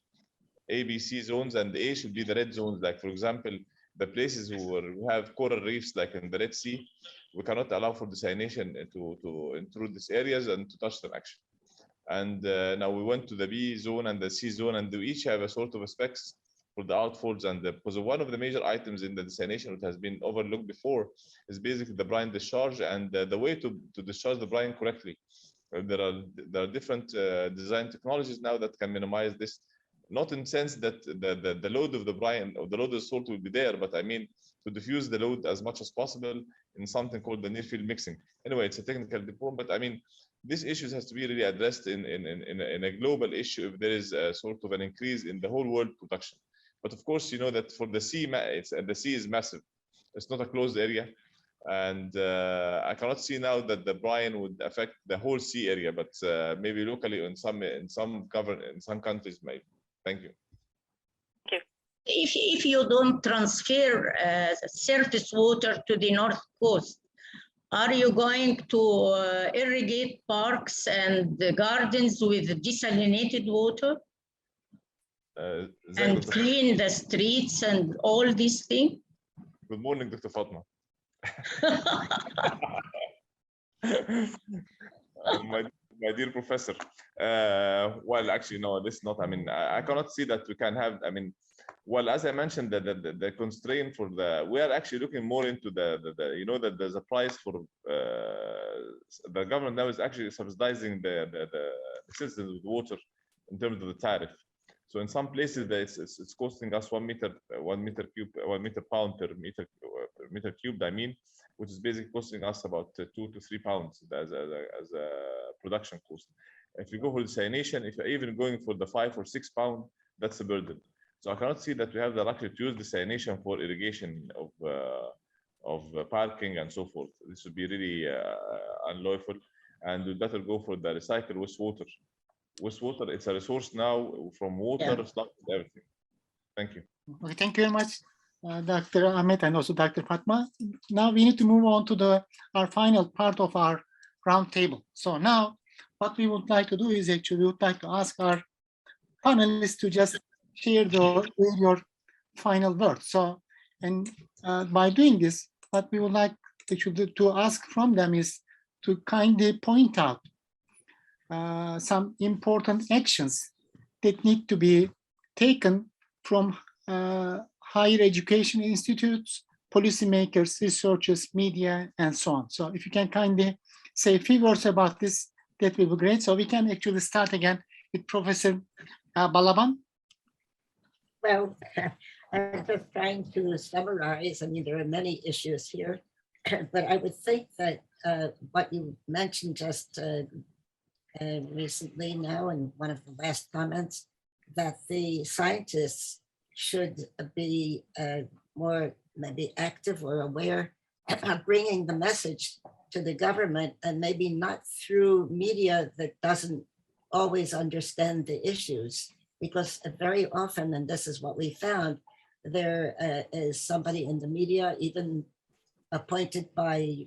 A, B, C zones, and the A should be the red zones. Like for example, the places who have coral reefs, like in the Red Sea, we cannot allow for desalination to intrude these areas and to touch them actually. And now we went to the B zone and the C zone, and they each have a sort of specs for the outfalls. And because one of the major items in the desalination that has been overlooked before is basically the brine discharge and the way to discharge the brine correctly. There are different design technologies now that can minimize this. Not in the sense that the load of the brine or the load of the salt will be there, but I mean to diffuse the load as much as possible in something called the near field mixing. Anyway, it's a technical term, but I mean these issues has to be really addressed in a global issue if there is a sort of an increase in the whole world production. But of course, you know that for the sea, the sea is massive. It's not a closed area, and I cannot see now that the brine would affect the whole sea area, but maybe locally in some countries maybe. Thank you. If you don't transfer surface water to the north coast, are you going to irrigate parks and gardens with desalinated water and clean the streets and all these things? Good morning, Dr. Fatma. My dear professor, well, actually, no, this is not. I mean, I cannot see that we can have. I mean, well, as I mentioned, the constraint for we are actually looking more into you know, that there's a price for the government now is actually subsidizing the citizens with water in terms of the tariff. So in some places, it's costing us 1 meter pound per meter cubed. I mean, which is basically costing us about 2 to 3 pounds as a production cost. If you go for desalination, if you're even going for the 5 or 6 pound, that's a burden. So I cannot see that we have the luxury to use desalination for irrigation of parking and so forth. This would be really unlawful, and we'd better go for the recycled wastewater. Wastewater, it's a resource now from water, stuff, everything. Thank you. Okay, thank you very much, Dr. Ahmed and also Dr. Fatma. Now we need to move on to our final part of our roundtable. So now what we would like to do is actually we would like to ask our panelists to just share your final words. So, and by doing this, what we would like to ask from them is to kindly point out some important actions that need to be taken from higher education institutes, policymakers, researchers, media, and so on. So if you can kindly say a few words about this, that will be great. So we can actually start again with Professor Balaban. Well, I'm just trying to summarize. I mean, there are many issues here, but I would think that what you mentioned just recently now in one of the last comments, that the scientists should be more maybe active or aware of bringing the message to the government, and maybe not through media that doesn't always understand the issues, because very often, and this is what we found, there is somebody in the media, even appointed by,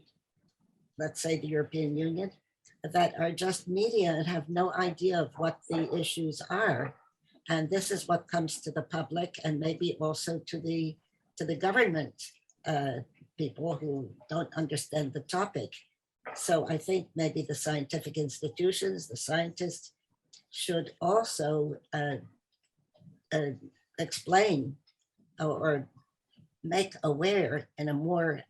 let's say, the European Union, that are just media and have no idea of what the issues are. And this is what comes to the public, and maybe also to the government people who don't understand the topic. So I think maybe the scientific institutions, the scientists, should also explain or make aware in a more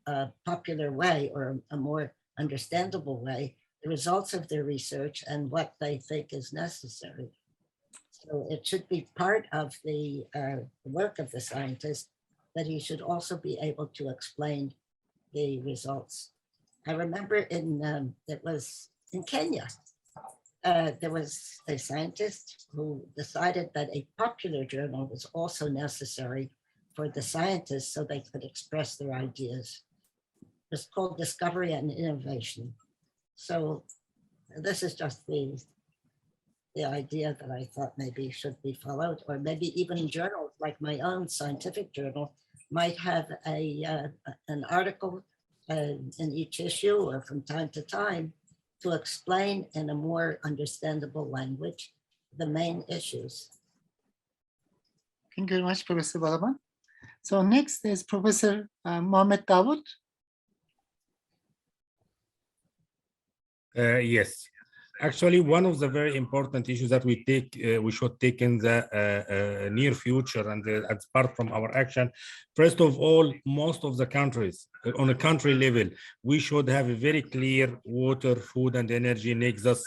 popular way or a more understandable way the results of their research and what they think is necessary. So it should be part of the work of the scientist that he should also be able to explain the results. I remember it was in Kenya, there was a scientist who decided that a popular journal was also necessary for the scientists so they could express their ideas. It's called Discovery and Innovation. So this is just the idea that I thought maybe should be followed, or maybe even journals like my own scientific journal might have an article in each issue or from time to time to explain in a more understandable language the main issues. Thank you very much, Professor Balaban. So next is Professor Mohamed Dawoud. Yes, actually, one of the very important issues that we should take in the near future and as part from our action. First of all, most of the countries on a country level, we should have a very clear water, food, and energy nexus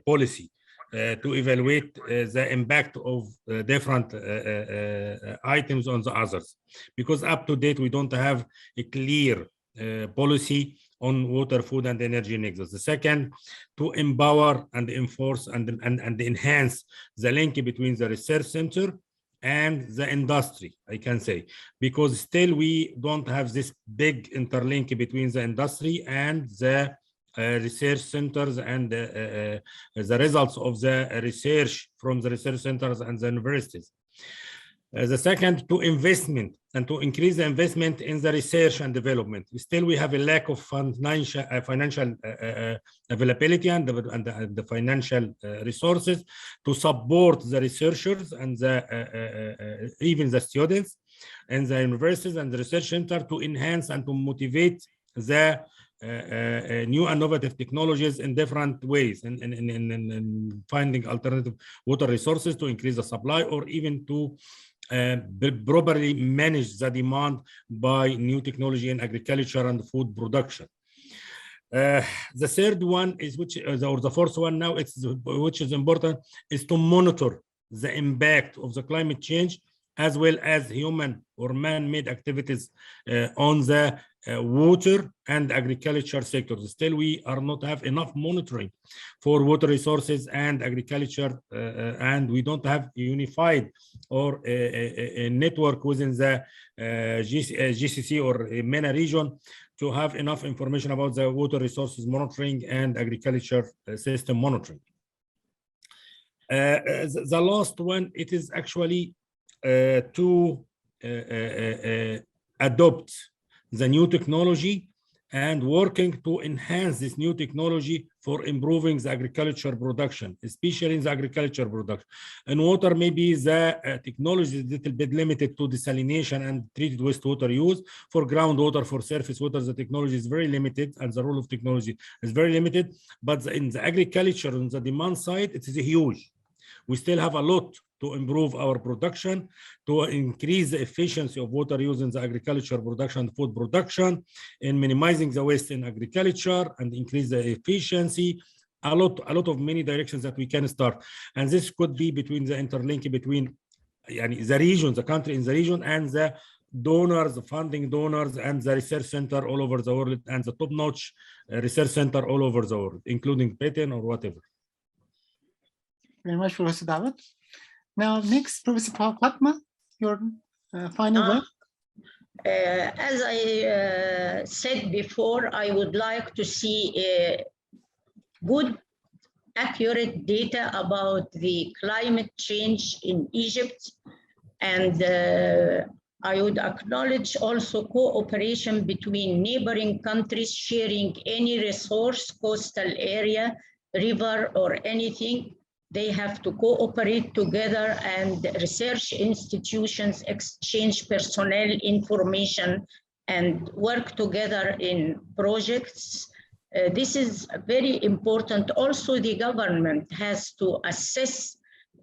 policy to evaluate the impact of different items on the others. Because up to date, we don't have a clear policy on water, food, and energy nexus. The second, to empower and enforce and enhance the link between the research center and the industry, I can say, because still we don't have this big interlink between the industry and the research centers and the results of the research from the research centers and the universities. The second, to investment and to increase the investment in the research and development. Still, we have a lack of financial availability and the financial resources to support the researchers and even the students. in the universities and the research center to enhance and to motivate the new innovative technologies in different ways, in finding alternative water resources to increase the supply, or even to properly manage the demand by new technology in agriculture and food production. The third one is, or the fourth one now, which is important, is to monitor the impact of the climate change as well as human or man-made activities on the water and agriculture sectors. Still, we are not have enough monitoring for water resources and agriculture, and we don't have a unified or a network within the GCC or MENA region to have enough information about the water resources monitoring and agriculture system monitoring. The last one, it is actually to adopt the new technology and working to enhance this new technology for improving the agriculture production, especially in the agriculture production. And water, maybe the technology is a little bit limited to desalination and treated wastewater use. For groundwater, for surface water, the technology is very limited and the role of technology is very limited. But in the agriculture, on the demand side, it is huge. We still have a lot to improve our production, to increase the efficiency of water use in the agriculture production and food production, in minimizing the waste in agriculture and increase the efficiency. A lot of many directions that we can start. And this could be between the interlink between the region, the country in the region, and the donors, the funding donors, and the research center all over the world, and the top-notch research center all over the world, including Britain or whatever. Very much, Professor Dawoud. Now, next, Professor Fatma, your final word. As I said before, I would like to see good, accurate data about the climate change in Egypt. And I would acknowledge also cooperation between neighboring countries sharing any resource, coastal area, river, or anything. They have to cooperate together, and research institutions exchange personnel information and work together in projects. This is very important. Also, the government has to assess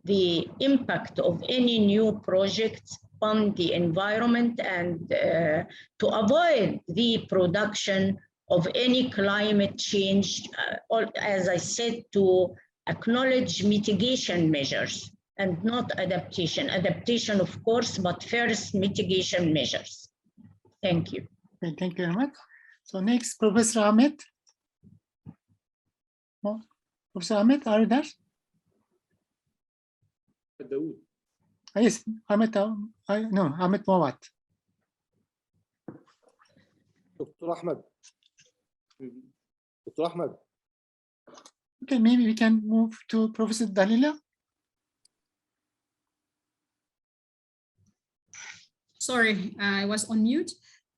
the impact of any new project on the environment and to avoid the production of any climate change, or, as I said, to acknowledge mitigation measures and not adaptation. Adaptation, of course, but first mitigation measures. Thank you. Okay, thank you very much. So next, Professor Ahmed. Oh, Professor Ahmed, are you there? Dawoud. Yes, Ahmed. Ahmed Bawat. Dr. Ahmed. Dr. Ahmed. Okay, maybe we can move to Professor Dalila. Sorry, I was on mute.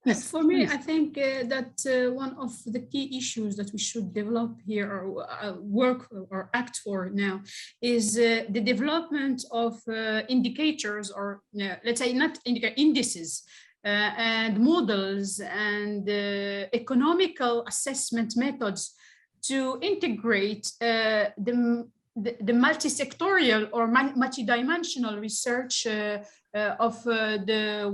Yes, for me, please. I think that one of the key issues that we should develop here or work or act for now is the development of indicators, or let's say not indices, and models and economical assessment methods to integrate the multi-sectorial or multi-dimensional research of the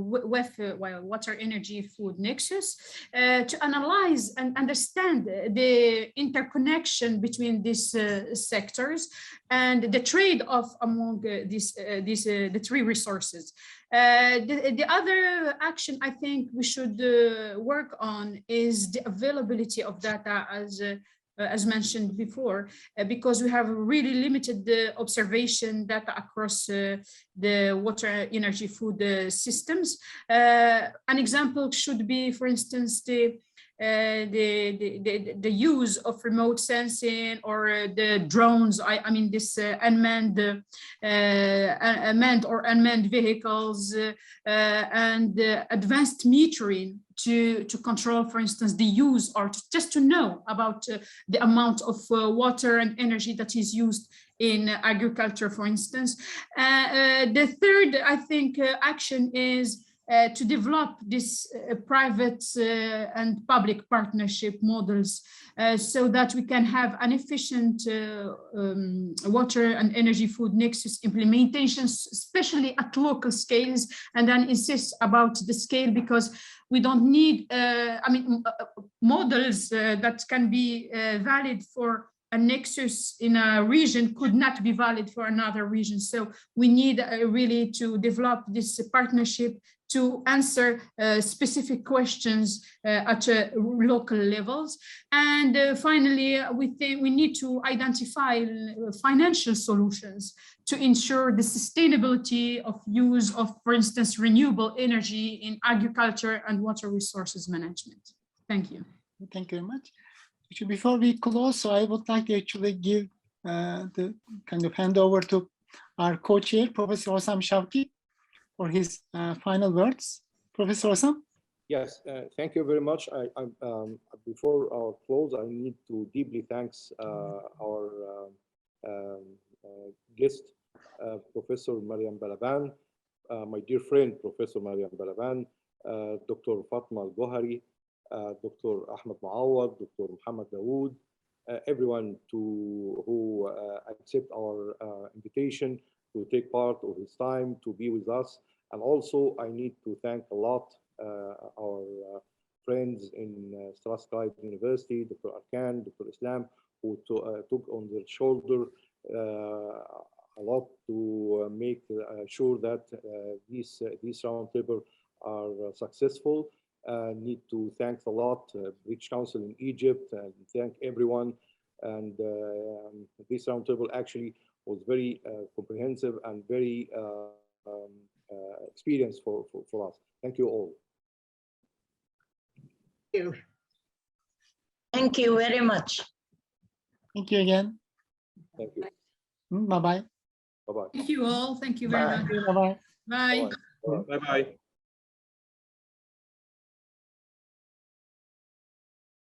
water, energy, food nexus to analyze and understand the interconnection between these sectors and the trade-off among the three resources. The other action I think we should work on is the availability of data, as mentioned before, because we have really limited observation data across the water, energy, food systems. An example should be, for instance, the use of remote sensing or the drones. I mean, this unmanned or unmanned vehicles and advanced metering to control, for instance, the use, or just to know about the amount of water and energy that is used in agriculture, for instance. The third, I think, action is to develop this private and public partnership models so that we can have an efficient water and energy food nexus implementations, especially at local scales, and then insist about the scale because we don't need, models that can be valid for a nexus in a region could not be valid for another region. So we need really to develop this partnership to answer specific questions at local levels. And finally, we think we need to identify financial solutions to ensure the sustainability of use of, for instance, renewable energy in agriculture and water resources management. Thank you. Thank you very much. Before we close, so I would like to actually give the kind of handover to our co-chair, Professor Osam Shawki, for his final words. Professor Osam? Yes, thank you very much. Before our close, I need to deeply thank our guest, Professor Miriam Balaban, my dear friend, Professor Miriam Balaban, Dr. Fatma El-Gohary, Dr. Ahmed, Dr. Mohamed, Dawoud, everyone who accept our invitation to take part of his time to be with us. And also I need to thank a lot our friends in Strathclyde University, Dr. Arkan, Dr. Islam, who took on their shoulder a lot to make sure that these roundtable are successful. Need to thank a lot British Council in Egypt and thank everyone. And this roundtable actually was very comprehensive and very experience for us. Thank you all. Thank you. Thank you very much. Thank you again. Thank you. Bye-bye. Bye-bye. Thank you all. Thank you very much. Bye-bye. Bye. Bye-bye.